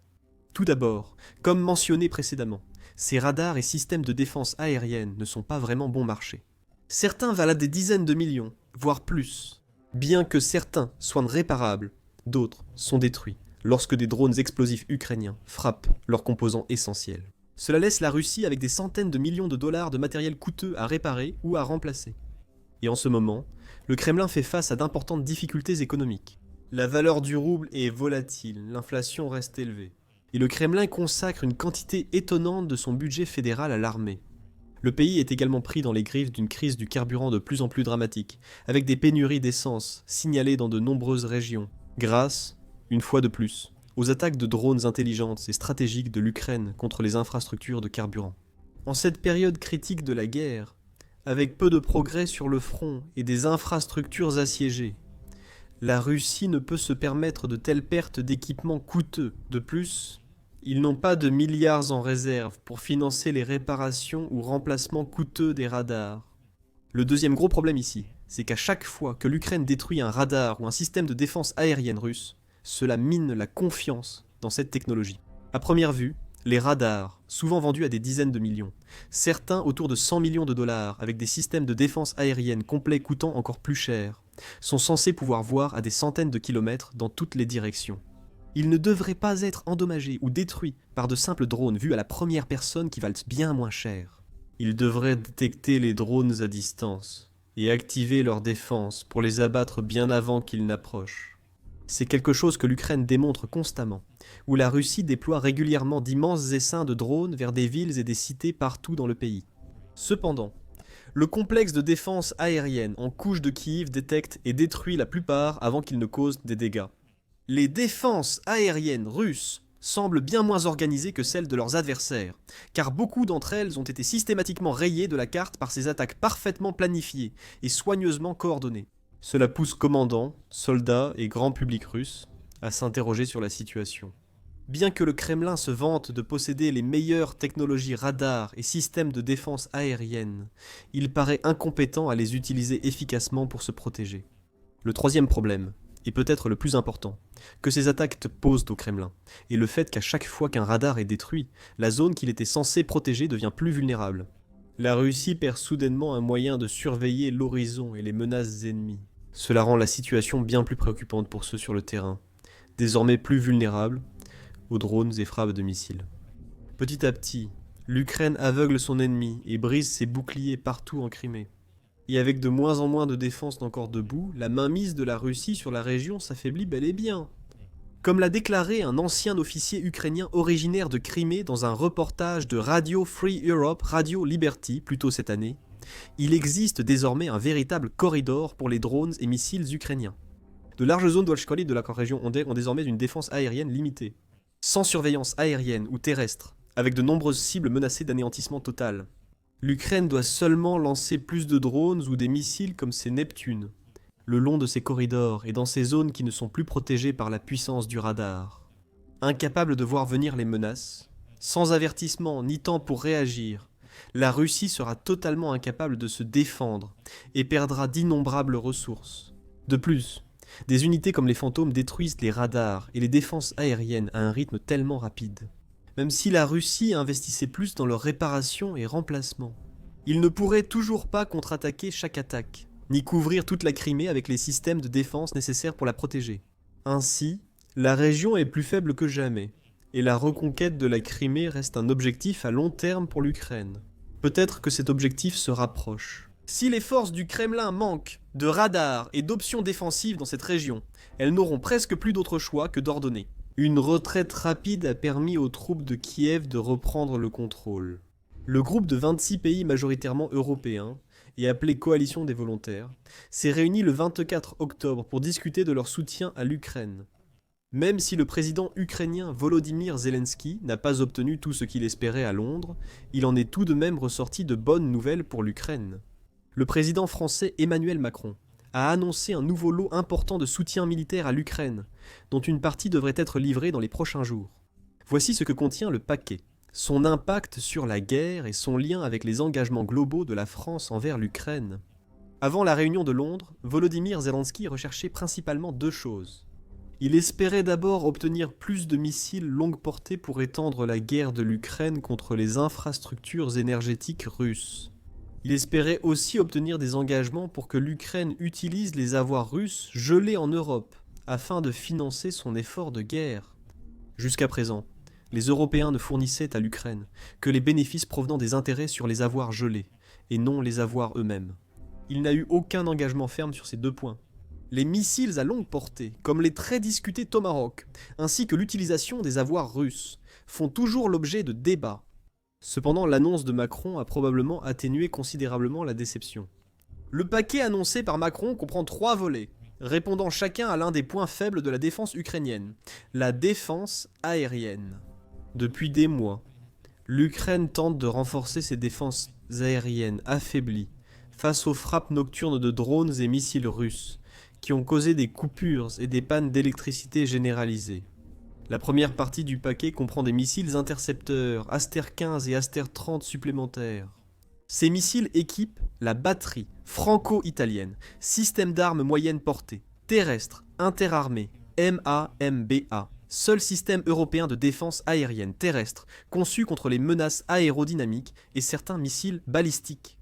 Tout d'abord, comme mentionné précédemment, ces radars et systèmes de défense aérienne ne sont pas vraiment bon marché. Certains valent des dizaines de millions, voire plus. Bien que certains soient réparables, d'autres sont détruits lorsque des drones explosifs ukrainiens frappent leurs composants essentiels. Cela laisse la Russie avec des centaines de millions de dollars de matériel coûteux à réparer ou à remplacer. Et en ce moment, le Kremlin fait face à d'importantes difficultés économiques. La valeur du rouble est volatile, l'inflation reste élevée. Et le Kremlin consacre une quantité étonnante de son budget fédéral à l'armée. Le pays est également pris dans les griffes d'une crise du carburant de plus en plus dramatique, avec des pénuries d'essence signalées dans de nombreuses régions, grâce, une fois de plus, aux attaques de drones intelligentes et stratégiques de l'Ukraine contre les infrastructures de carburant. En cette période critique de la guerre, avec peu de progrès sur le front et des infrastructures assiégées, la Russie ne peut se permettre de telles pertes d'équipements coûteux. De plus, ils n'ont pas de milliards en réserve pour financer les réparations ou remplacements coûteux des radars. Le deuxième gros problème ici, c'est qu'à chaque fois que l'Ukraine détruit un radar ou un système de défense aérienne russe, cela mine la confiance dans cette technologie. À première vue, les radars, souvent vendus à des dizaines de millions, certains autour de 100 millions de dollars avec des systèmes de défense aérienne complets coûtant encore plus cher, sont censés pouvoir voir à des centaines de kilomètres dans toutes les directions. Ils ne devraient pas être endommagés ou détruits par de simples drones vus à la première personne qui valent bien moins cher. Ils devraient détecter les drones à distance et activer leur défense pour les abattre bien avant qu'ils n'approchent. C'est quelque chose que l'Ukraine démontre constamment, où la Russie déploie régulièrement d'immenses essaims de drones vers des villes et des cités partout dans le pays. Cependant, le complexe de défense aérienne en couche de Kiev détecte et détruit la plupart avant qu'ils ne causent des dégâts. Les défenses aériennes russes semblent bien moins organisées que celles de leurs adversaires, car beaucoup d'entre elles ont été systématiquement rayées de la carte par ces attaques parfaitement planifiées et soigneusement coordonnées. Cela pousse commandants, soldats et grand public russe à s'interroger sur la situation. Bien que le Kremlin se vante de posséder les meilleures technologies radars et systèmes de défense aérienne, il paraît incompétent à les utiliser efficacement pour se protéger. Le troisième problème, et peut-être le plus important, que ces attaques posent au Kremlin, est le fait qu'à chaque fois qu'un radar est détruit, la zone qu'il était censé protéger devient plus vulnérable. La Russie perd soudainement un moyen de surveiller l'horizon et les menaces ennemies. Cela rend la situation bien plus préoccupante pour ceux sur le terrain, désormais plus vulnérables aux drones et frappes de missiles. Petit à petit, l'Ukraine aveugle son ennemi et brise ses boucliers partout en Crimée. Et avec de moins en moins de défenses encore debout, la mainmise de la Russie sur la région s'affaiblit bel et bien. Comme l'a déclaré un ancien officier ukrainien originaire de Crimée dans un reportage de Radio Free Europe, Radio Liberty, plus tôt cette année, il existe désormais un véritable corridor pour les drones et missiles ukrainiens. De larges zones d'Olchkoly de la région ont désormais une défense aérienne limitée, sans surveillance aérienne ou terrestre, avec de nombreuses cibles menacées d'anéantissement total. L'Ukraine doit seulement lancer plus de drones ou des missiles comme ces Neptunes, le long de ces corridors et dans ces zones qui ne sont plus protégées par la puissance du radar. Incapable de voir venir les menaces, sans avertissement ni temps pour réagir, la Russie sera totalement incapable de se défendre et perdra d'innombrables ressources. De plus, des unités comme les fantômes détruisent les radars et les défenses aériennes à un rythme tellement rapide. Même si la Russie investissait plus dans leur réparation et remplacement, il ne pourrait toujours pas contre-attaquer chaque attaque, ni couvrir toute la Crimée avec les systèmes de défense nécessaires pour la protéger. Ainsi, la région est plus faible que jamais, et la reconquête de la Crimée reste un objectif à long terme pour l'Ukraine. Peut-être que cet objectif se rapproche. Si les forces du Kremlin manquent de radars et d'options défensives dans cette région, elles n'auront presque plus d'autre choix que d'ordonner. Une retraite rapide a permis aux troupes de Kiev de reprendre le contrôle. Le groupe de 26 pays majoritairement européens, et appelé Coalition des volontaires, s'est réuni le 24 octobre pour discuter de leur soutien à l'Ukraine. Même si le président ukrainien Volodymyr Zelensky n'a pas obtenu tout ce qu'il espérait à Londres, il en est tout de même ressorti de bonnes nouvelles pour l'Ukraine. Le président français Emmanuel Macron a annoncé un nouveau lot important de soutien militaire à l'Ukraine, dont une partie devrait être livrée dans les prochains jours. Voici ce que contient le paquet. son impact sur la guerre et son lien avec les engagements globaux de la France envers l'Ukraine. Avant la réunion de Londres, Volodymyr Zelensky recherchait principalement deux choses. Il espérait d'abord obtenir plus de missiles longue portée pour étendre la guerre de l'Ukraine contre les infrastructures énergétiques russes. Il espérait aussi obtenir des engagements pour que l'Ukraine utilise les avoirs russes gelés en Europe, afin de financer son effort de guerre. Jusqu'à présent, les Européens ne fournissaient à l'Ukraine que les bénéfices provenant des intérêts sur les avoirs gelés, et non les avoirs eux-mêmes. Il n'a eu aucun engagement ferme sur ces deux points. Les missiles à longue portée, comme les très discutés Tomahawk, ainsi que l'utilisation des avoirs russes, font toujours l'objet de débats. Cependant, l'annonce de Macron a probablement atténué considérablement la déception. Le paquet annoncé par Macron comprend 3 volets, répondant chacun à l'un des points faibles de la défense ukrainienne, la défense aérienne. Depuis des mois, l'Ukraine tente de renforcer ses défenses aériennes affaiblies face aux frappes nocturnes de drones et missiles russes, qui ont causé des coupures et des pannes d'électricité généralisées. La première partie du paquet comprend des missiles intercepteurs, Aster 15 et Aster 30 supplémentaires. Ces missiles équipent la batterie franco-italienne, système d'armes moyenne portée, terrestre, interarmée, MAMBA, seul système européen de défense aérienne terrestre conçu contre les menaces aérodynamiques et certains missiles balistiques.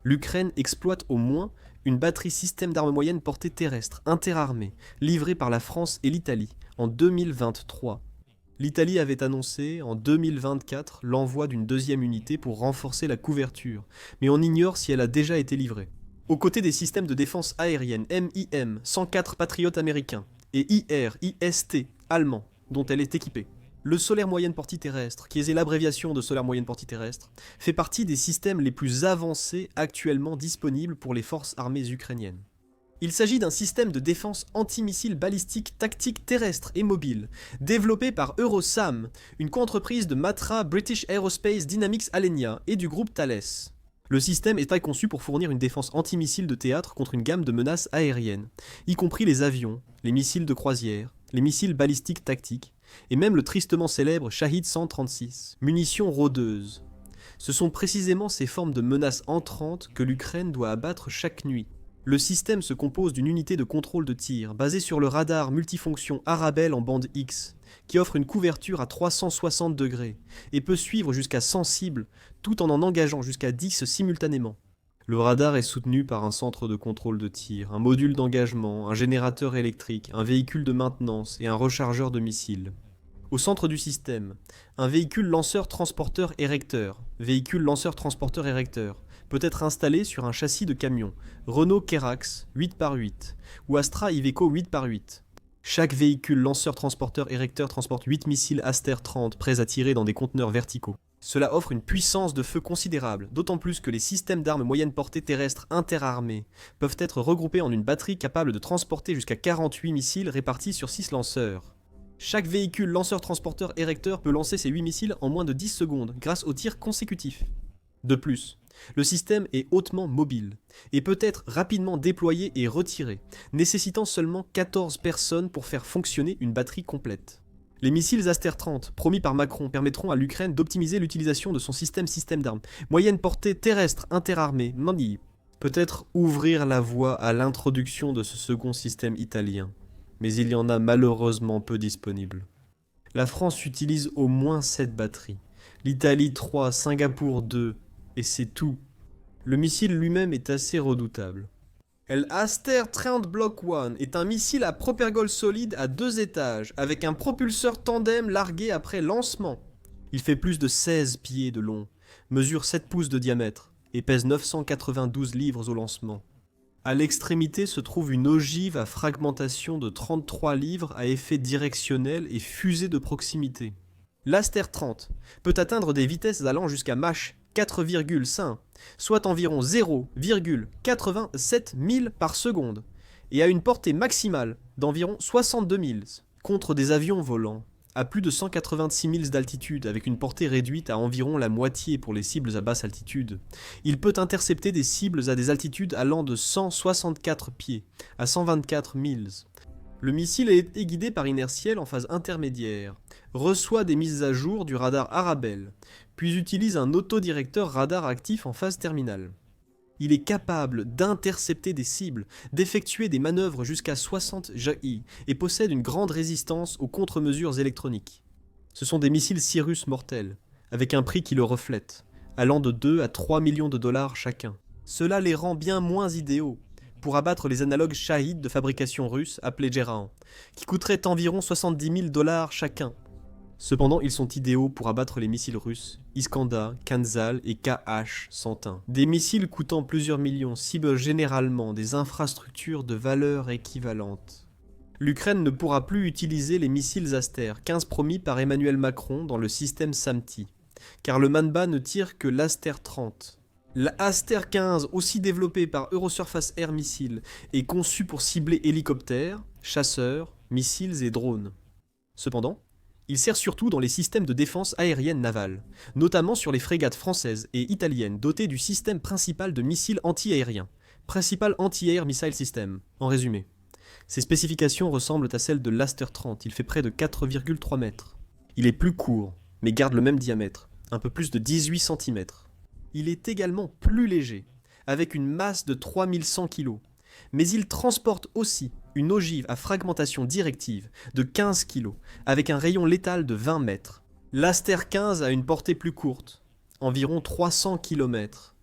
L'Ukraine exploite au moins une batterie système d'armes moyennes portée terrestre, interarmée, livrée par la France et l'Italie en 2023. L'Italie avait annoncé en 2024 l'envoi d'une deuxième unité pour renforcer la couverture, mais on ignore si elle a déjà été livrée. Aux côtés des systèmes de défense aérienne MIM 104 Patriotes américains et IR-IST allemands dont elle est équipée, le solaire moyenne portée terrestre, qui est l'abréviation de solaire moyenne portée terrestre, fait partie des systèmes les plus avancés actuellement disponibles pour les forces armées ukrainiennes. Il s'agit d'un système de défense antimissile balistique tactique terrestre et mobile, développé par Eurosam, une coentreprise de Matra British Aerospace Dynamics Alenia et du groupe Thales. Le système est conçu pour fournir une défense antimissile de théâtre contre une gamme de menaces aériennes, y compris les avions, les missiles de croisière, les missiles balistiques tactiques, et même le tristement célèbre Shahid 136, munitions rôdeuses. Ce sont précisément ces formes de menaces entrantes que l'Ukraine doit abattre chaque nuit. Le système se compose d'une unité de contrôle de tir basée sur le radar multifonction Arabelle en bande X, qui offre une couverture à 360 degrés et peut suivre jusqu'à 100 cibles tout en engageant jusqu'à 10 simultanément. Le radar est soutenu par un centre de contrôle de tir, un module d'engagement, un générateur électrique, un véhicule de maintenance et un rechargeur de missiles. Au centre du système, un véhicule lanceur-transporteur-érecteur, peut être installé sur un châssis de camion, Renault Kerax 8x8 ou Astra Iveco 8x8. Chaque véhicule lanceur-transporteur-érecteur transporte 8 missiles Aster 30 prêts à tirer dans des conteneurs verticaux. Cela offre une puissance de feu considérable, d'autant plus que les systèmes d'armes moyenne portée terrestres interarmés peuvent être regroupés en une batterie capable de transporter jusqu'à 48 missiles répartis sur 6 lanceurs. Chaque véhicule lanceur-transporteur-érecteur peut lancer ses 8 missiles en moins de 10 secondes grâce aux tirs consécutifs. De plus, le système est hautement mobile et peut être rapidement déployé et retiré, nécessitant seulement 14 personnes pour faire fonctionner une batterie complète. Les missiles Aster 30, promis par Macron, permettront à l'Ukraine d'optimiser l'utilisation de son système d'armes, moyenne portée terrestre interarmée, MANDI. Peut-être ouvrir la voie à l'introduction de ce second système italien, mais il y en a malheureusement peu disponibles. La France utilise au moins 7 batteries, l'Italie 3, Singapour 2, et c'est tout. Le missile lui-même est assez redoutable. L'Aster 30 Block 1 est un missile à propergol solide à 2 étages, avec un propulseur tandem largué après lancement. Il fait plus de 16 pieds de long, mesure 7 pouces de diamètre, et pèse 992 livres au lancement. À l'extrémité se trouve une ogive à fragmentation de 33 livres à effet directionnel et fusée de proximité. L'Aster 30 peut atteindre des vitesses allant jusqu'à Mach 4,5, soit environ 0,87 milles par seconde, et a une portée maximale d'environ 62 milles, contre des avions volants à plus de 186 milles d'altitude, avec une portée réduite à environ la moitié pour les cibles à basse altitude. Il peut intercepter des cibles à des altitudes allant de 164 pieds à 124 milles. Le missile a été guidé par inertiel en phase intermédiaire, reçoit des mises à jour du radar Arabelle, puis utilise un autodirecteur radar actif en phase terminale. Il est capable d'intercepter des cibles, d'effectuer des manœuvres jusqu'à 60 jaillis et possède une grande résistance aux contre-mesures électroniques. Ce sont des missiles Cirrus mortels, avec un prix qui le reflète, allant de 2 à 3 millions de dollars chacun. Cela les rend bien moins idéaux pour abattre les analogues Shahid de fabrication russe appelés Gerahan, qui coûteraient environ 70 000 dollars chacun. Cependant, ils sont idéaux pour abattre les missiles russes, Iskandar, Kanzal et KH-101. Des missiles coûtant plusieurs millions ciblent généralement des infrastructures de valeur équivalente. L'Ukraine ne pourra plus utiliser les missiles Aster, 15 promis par Emmanuel Macron dans le système SAMTI, car le Manba ne tire que l'Aster 30. L'Aster 15, aussi développé par Eurosurface Air Missiles, est conçu pour cibler hélicoptères, chasseurs, missiles et drones. Cependant, il sert surtout dans les systèmes de défense aérienne navale, notamment sur les frégates françaises et italiennes dotées du système principal de missiles anti-aériens, Principal Anti-Air Missile System, en résumé. Ses spécifications ressemblent à celles de l'Aster 30, il fait près de 4,3 mètres. Il est plus court, mais garde le même diamètre, un peu plus de 18 cm. Il est également plus léger, avec une masse de 3100 kg, mais il transporte aussi une ogive à fragmentation directive de 15 kg, avec un rayon létal de 20 mètres. L'Aster 15 a une portée plus courte, environ 300 km,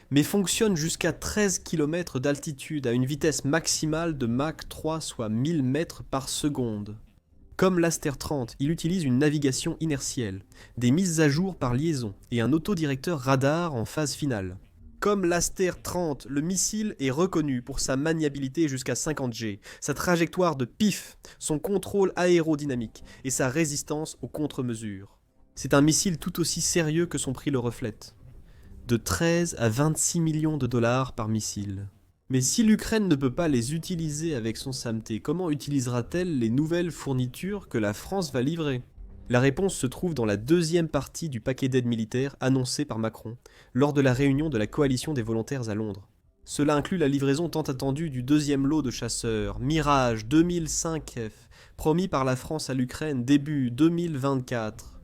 mais fonctionne jusqu'à 13 km d'altitude à une vitesse maximale de Mach 3, soit 1000 mètres par seconde. Comme l'Aster 30, il utilise une navigation inertielle, des mises à jour par liaison et un autodirecteur radar en phase finale. Comme l'Aster 30, le missile est reconnu pour sa maniabilité jusqu'à 50 G, sa trajectoire de pif, son contrôle aérodynamique et sa résistance aux contre-mesures. C'est un missile tout aussi sérieux que son prix le reflète. De 13 à 26 millions de dollars par missile. Mais si l'Ukraine ne peut pas les utiliser avec son SAMT, comment utilisera-t-elle les nouvelles fournitures que la France va livrer ? La réponse se trouve dans la deuxième partie du paquet d'aide militaire annoncé par Macron lors de la réunion de la coalition des volontaires à Londres. Cela inclut la livraison tant attendue du deuxième lot de chasseurs, Mirage 2005F, promis par la France à l'Ukraine début 2024.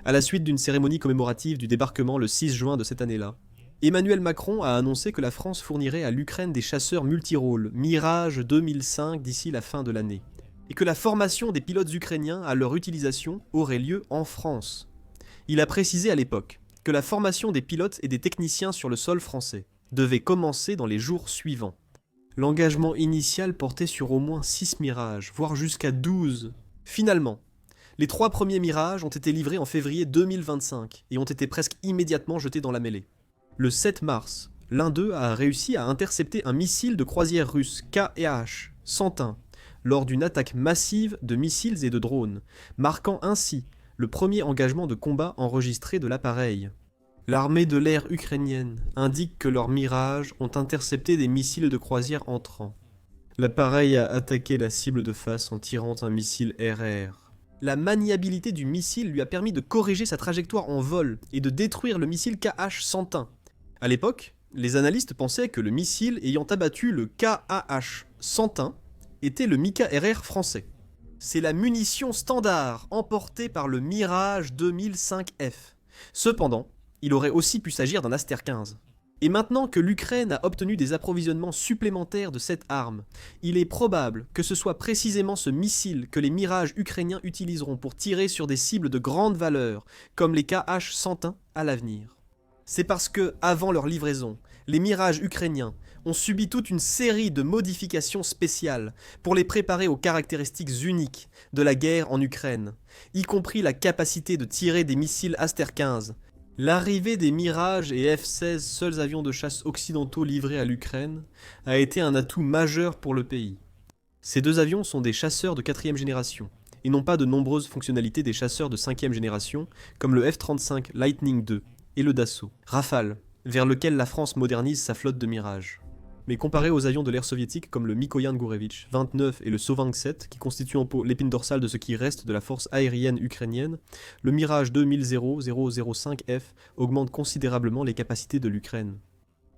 À la suite d'une cérémonie commémorative du débarquement le 6 juin de cette année-là, Emmanuel Macron a annoncé que la France fournirait à l'Ukraine des chasseurs multirôles Mirage 2005 d'ici la fin de l'année, et que la formation des pilotes ukrainiens à leur utilisation aurait lieu en France. Il a précisé à l'époque que la formation des pilotes et des techniciens sur le sol français devait commencer dans les jours suivants. L'engagement initial portait sur au moins 6 Mirages, voire jusqu'à 12. Finalement, les 3 premiers Mirages ont été livrés en février 2025 et ont été presque immédiatement jetés dans la mêlée. Le 7 mars, l'un d'eux a réussi à intercepter un missile de croisière russe KH-101 lors d'une attaque massive de missiles et de drones, marquant ainsi le premier engagement de combat enregistré de l'appareil. L'armée de l'air ukrainienne indique que leurs Mirages ont intercepté des missiles de croisière entrants. L'appareil a attaqué la cible de face en tirant un missile RR. La maniabilité du missile lui a permis de corriger sa trajectoire en vol et de détruire le missile KH-101. À l'époque, les analystes pensaient que le missile ayant abattu le KH-101 était le Mika-RR français. C'est la munition standard emportée par le Mirage 2005F. Cependant, il aurait aussi pu s'agir d'un Aster 15. Et maintenant que l'Ukraine a obtenu des approvisionnements supplémentaires de cette arme, il est probable que ce soit précisément ce missile que les Mirages ukrainiens utiliseront pour tirer sur des cibles de grande valeur, comme les KH-101 à l'avenir. C'est parce que, avant leur livraison, les Mirages ukrainiens ont subi toute une série de modifications spéciales pour les préparer aux caractéristiques uniques de la guerre en Ukraine, y compris la capacité de tirer des missiles Aster 15. L'arrivée des Mirage et F-16, seuls avions de chasse occidentaux livrés à l'Ukraine, a été un atout majeur pour le pays. Ces deux avions sont des chasseurs de 4e génération, et n'ont pas de nombreuses fonctionnalités des chasseurs de 5e génération, comme le F-35 Lightning II et le Dassault, Rafale, vers lequel la France modernise sa flotte de Mirage. Mais comparé aux avions de l'ère soviétique comme le Mikoyan Gourevitch 29 et le Sovang-7, qui constituent en pot l'épine dorsale de ce qui reste de la force aérienne ukrainienne, le Mirage 2000-005F augmente considérablement les capacités de l'Ukraine.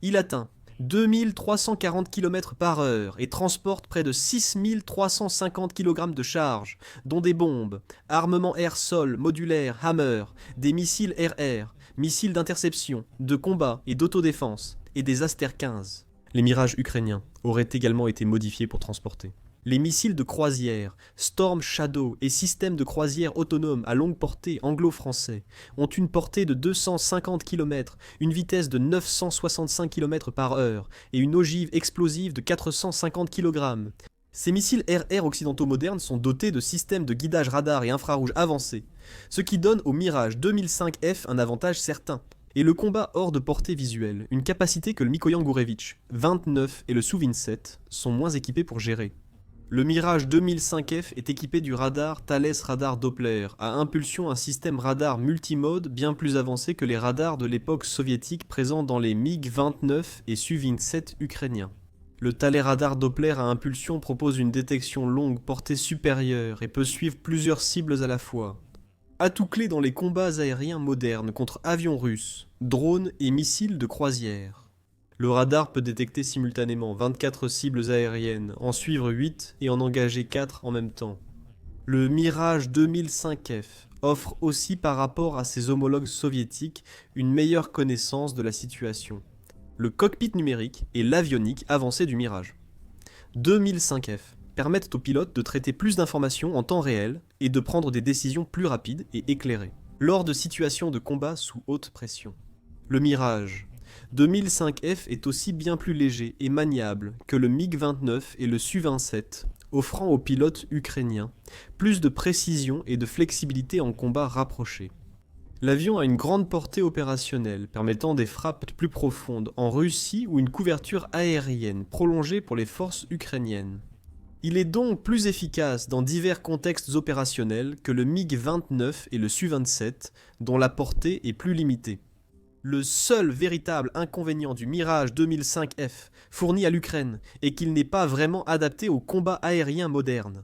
Il atteint 2340 km/h et transporte près de 6350 kg de charge, dont des bombes, armements air-sol modulaires Hammer, des missiles air-air, missiles d'interception, de combat et d'autodéfense, et des Aster 15. Les Mirages ukrainiens auraient également été modifiés pour transporter. Les missiles de croisière, Storm Shadow et systèmes de croisière autonomes à longue portée anglo-français ont une portée de 250 km, une vitesse de 965 km/h et une ogive explosive de 450 kg. Ces missiles air-air occidentaux modernes sont dotés de systèmes de guidage radar et infrarouge avancés, ce qui donne au Mirage 2005F un avantage certain. Et le combat hors de portée visuelle, une capacité que le Mikoyan Gurevich 29 et le Su-27 sont moins équipés pour gérer. Le Mirage 2005F est équipé du radar Thales Radar Doppler, à impulsion un système radar multimode bien plus avancé que les radars de l'époque soviétique présents dans les MiG-29 et Su-27 ukrainiens. Le Thales Radar Doppler à impulsion propose une détection longue portée supérieure et peut suivre plusieurs cibles à la fois. Atout clé dans les combats aériens modernes contre avions russes, drones et missiles de croisière. Le radar peut détecter simultanément 24 cibles aériennes, en suivre 8 et en engager 4 en même temps. Le Mirage 2005F offre aussi par rapport à ses homologues soviétiques une meilleure connaissance de la situation. Le cockpit numérique et l'avionique avancée du Mirage 2005F permettent aux pilotes de traiter plus d'informations en temps réel et de prendre des décisions plus rapides et éclairées, lors de situations de combat sous haute pression. Le Mirage 2005F est aussi bien plus léger et maniable que le MiG-29 et le Su-27, offrant aux pilotes ukrainiens plus de précision et de flexibilité en combat rapproché. L'avion a une grande portée opérationnelle, permettant des frappes plus profondes en Russie ou une couverture aérienne prolongée pour les forces ukrainiennes. Il est donc plus efficace dans divers contextes opérationnels que le MiG-29 et le Su-27, dont la portée est plus limitée. Le seul véritable inconvénient du Mirage 2005F fourni à l'Ukraine est qu'il n'est pas vraiment adapté au combat aérien moderne.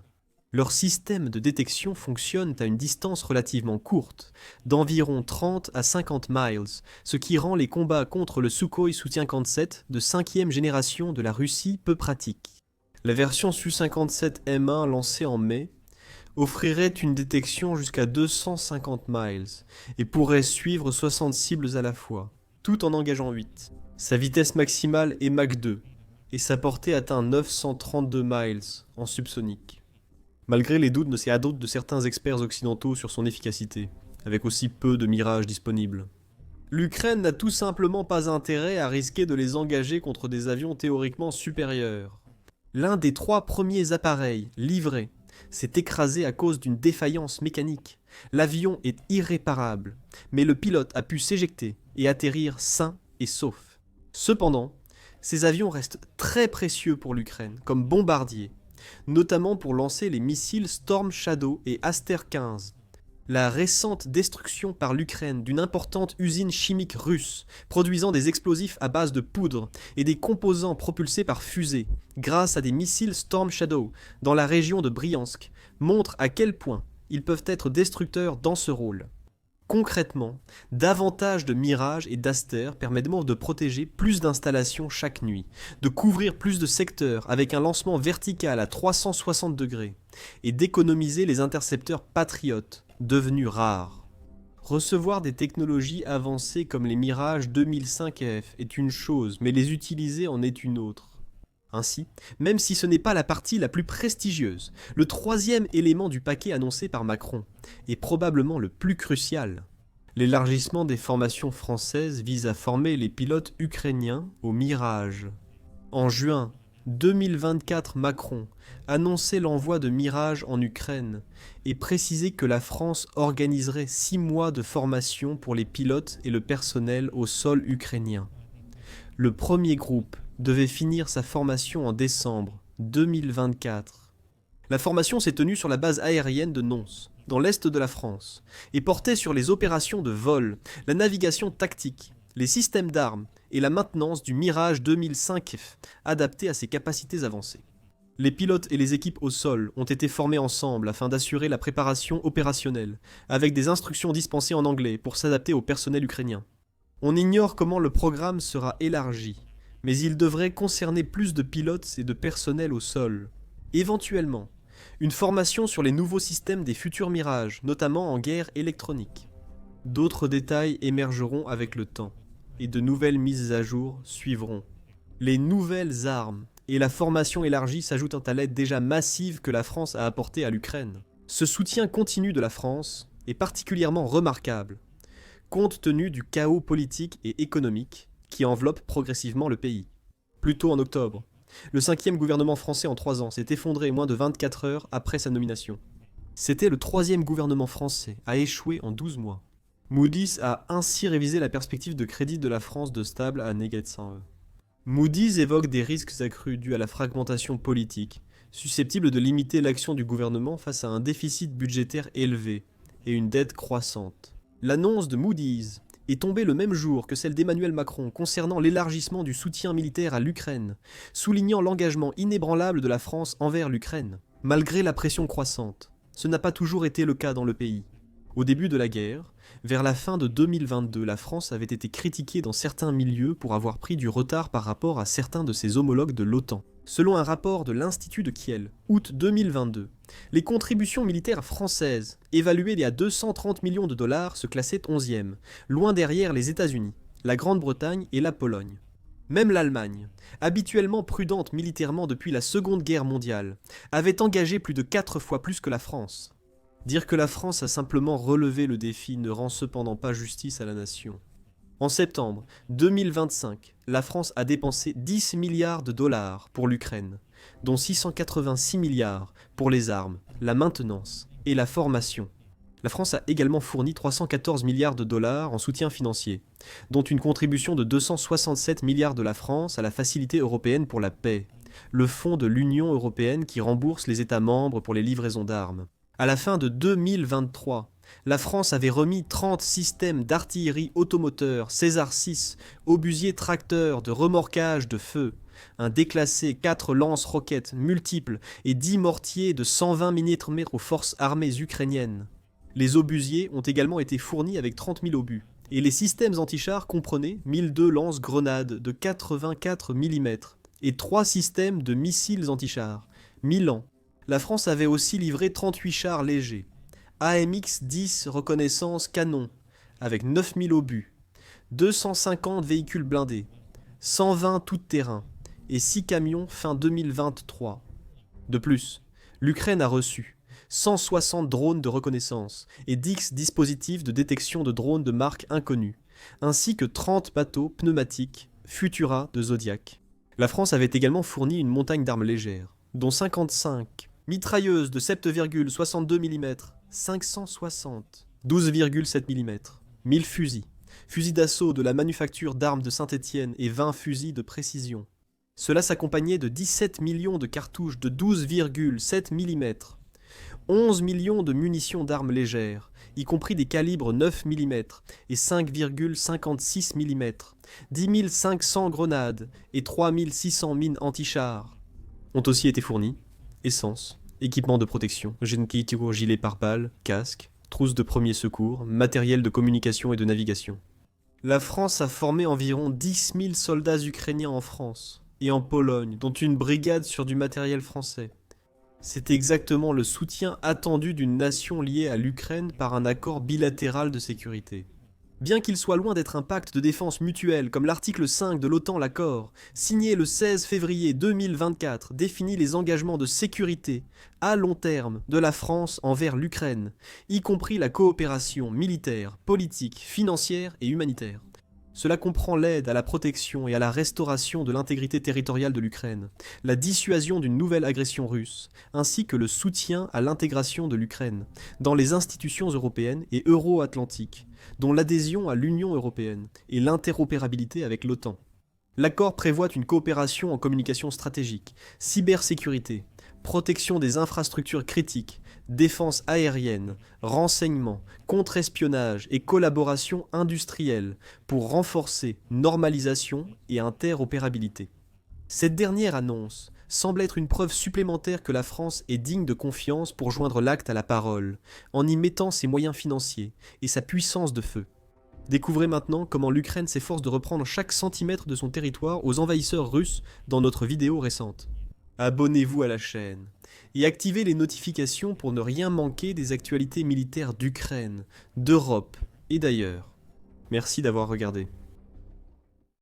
Leurs systèmes de détection fonctionnent à une distance relativement courte, d'environ 30 à 50 miles, ce qui rend les combats contre le Sukhoi Su-57 de 5e génération de la Russie peu pratiques. La version Su-57M1 lancée en mai offrirait une détection jusqu'à 250 miles et pourrait suivre 60 cibles à la fois, tout en engageant 8. Sa vitesse maximale est Mach 2 et sa portée atteint 932 miles en subsonique. Malgré les doutes de certains experts occidentaux sur son efficacité, avec aussi peu de mirages disponibles. L'Ukraine n'a tout simplement pas intérêt à risquer de les engager contre des avions théoriquement supérieurs. L'un des 3 premiers appareils livrés s'est écrasé à cause d'une défaillance mécanique. L'avion est irréparable, mais le pilote a pu s'éjecter et atterrir sain et sauf. Cependant, ces avions restent très précieux pour l'Ukraine comme bombardiers, notamment pour lancer les missiles Storm Shadow et Aster 15. La récente destruction par l'Ukraine d'une importante usine chimique russe produisant des explosifs à base de poudre et des composants propulsés par fusée grâce à des missiles Storm Shadow dans la région de Bryansk montre à quel point ils peuvent être destructeurs dans ce rôle. Concrètement, davantage de Mirage et d'Aster permettent de protéger plus d'installations chaque nuit, de couvrir plus de secteurs avec un lancement vertical à 360 degrés et d'économiser les intercepteurs patriotes, devenus rares. Recevoir des technologies avancées comme les Mirage 2005F est une chose, mais les utiliser en est une autre. Ainsi, même si ce n'est pas la partie la plus prestigieuse, le 3e élément du paquet annoncé par Macron est probablement le plus crucial. L'élargissement des formations françaises vise à former les pilotes ukrainiens au Mirage. En juin 2024, Macron annonçait l'envoi de Mirage en Ukraine et précisait que la France organiserait 6 mois de formation pour les pilotes et le personnel au sol ukrainien. Le premier groupe devait finir sa formation en décembre 2024. La formation s'est tenue sur la base aérienne de Nons, dans l'est de la France, et portait sur les opérations de vol, la navigation tactique, les systèmes d'armes et la maintenance du Mirage 2005F, adapté à ses capacités avancées. Les pilotes et les équipes au sol ont été formés ensemble afin d'assurer la préparation opérationnelle, avec des instructions dispensées en anglais pour s'adapter au personnel ukrainien. On ignore comment le programme sera élargi, mais il devrait concerner plus de pilotes et de personnel au sol. Éventuellement, une formation sur les nouveaux systèmes des futurs Mirages, notamment en guerre électronique. D'autres détails émergeront avec le temps, et de nouvelles mises à jour suivront. Les nouvelles armes et la formation élargie s'ajoutent à l'aide déjà massive que la France a apportée à l'Ukraine. Ce soutien continu de la France est particulièrement remarquable, compte tenu du chaos politique et économique qui enveloppe progressivement le pays. Plus tôt en octobre, le 5e gouvernement français en 3 ans s'est effondré moins de 24 heures après sa nomination. C'était le 3e gouvernement français à échouer en 12 mois. Moody's a ainsi révisé la perspective de crédit de la France de stable à -100. Moody's évoque des risques accrus dus à la fragmentation politique, susceptibles de limiter l'action du gouvernement face à un déficit budgétaire élevé et une dette croissante. L'annonce de Moody's est tombée le même jour que celle d'Emmanuel Macron concernant l'élargissement du soutien militaire à l'Ukraine, soulignant l'engagement inébranlable de la France envers l'Ukraine. Malgré la pression croissante, ce n'a pas toujours été le cas dans le pays. Au début de la guerre, vers la fin de 2022, la France avait été critiquée dans certains milieux pour avoir pris du retard par rapport à certains de ses homologues de l'OTAN. Selon un rapport de l'Institut de Kiel, août 2022, les contributions militaires françaises, évaluées à 230 millions de dollars, se classaient 11e, loin derrière les États-Unis, la Grande-Bretagne et la Pologne. Même l'Allemagne, habituellement prudente militairement depuis la Seconde Guerre mondiale, avait engagé plus de 4 fois plus que la France. Dire que la France a simplement relevé le défi ne rend cependant pas justice à la nation. En septembre 2025, la France a dépensé 10 milliards de dollars pour l'Ukraine, dont 686 milliards pour les armes, la maintenance et la formation. La France a également fourni 314 milliards de dollars en soutien financier, dont une contribution de 267 milliards de la France à la Facilité européenne pour la paix, le fonds de l'Union européenne qui rembourse les États membres pour les livraisons d'armes. À la fin de 2023, la France avait remis 30 systèmes d'artillerie automoteur César 6, obusiers tracteurs de remorquage de feu, un déclassé, 4 lance-roquettes multiples et 10 mortiers de 120 mm aux forces armées ukrainiennes. Les obusiers ont également été fournis avec 30 000 obus, et les systèmes antichars comprenaient 1002 lance-grenades de 84 mm et 3 systèmes de missiles antichars, Milan. La France avait aussi livré 38 chars légers, AMX-10 reconnaissance canon, avec 9000 obus, 250 véhicules blindés, 120 tout-terrain et 6 camions fin 2023. De plus, l'Ukraine a reçu 160 drones de reconnaissance et 10 dispositifs de détection de drones de marque inconnue, ainsi que 30 bateaux pneumatiques Futura de Zodiac. La France avait également fourni une montagne d'armes légères, dont 55 mitrailleuses de 7,62 mm, 560, 12,7 mm, 1000 fusils, fusils d'assaut de la manufacture d'armes de Saint-Étienne et 20 fusils de précision. Cela s'accompagnait de 17 millions de cartouches de 12,7 mm, 11 millions de munitions d'armes légères, y compris des calibres 9 mm et 5,56 mm, 10 500 grenades et 3 600 mines anti-chars. Ont aussi été fournis essence, équipement de protection, gilets pare-balles, casques, trousses de premiers secours, matériel de communication et de navigation. La France a formé environ 10 000 soldats ukrainiens en France et en Pologne, dont une brigade sur du matériel français. C'est exactement le soutien attendu d'une nation liée à l'Ukraine par un accord bilatéral de sécurité. Bien qu'il soit loin d'être un pacte de défense mutuelle comme l'article 5 de l'OTAN l'accord, signé le 16 février 2024, définit les engagements de sécurité à long terme de la France envers l'Ukraine, y compris la coopération militaire, politique, financière et humanitaire. Cela comprend l'aide à la protection et à la restauration de l'intégrité territoriale de l'Ukraine, la dissuasion d'une nouvelle agression russe, ainsi que le soutien à l'intégration de l'Ukraine dans les institutions européennes et euro-atlantiques, dont l'adhésion à l'Union européenne et l'interopérabilité avec l'OTAN. L'accord prévoit une coopération en communication stratégique, cybersécurité, protection des infrastructures critiques, défense aérienne, renseignement, contre-espionnage et collaboration industrielle pour renforcer normalisation et interopérabilité. Cette dernière annonce semble être une preuve supplémentaire que la France est digne de confiance pour joindre l'acte à la parole, en y mettant ses moyens financiers et sa puissance de feu. Découvrez maintenant comment l'Ukraine s'efforce de reprendre chaque centimètre de son territoire aux envahisseurs russes dans notre vidéo récente. Abonnez-vous à la chaîne et activez les notifications pour ne rien manquer des actualités militaires d'Ukraine, d'Europe et d'ailleurs. Merci d'avoir regardé.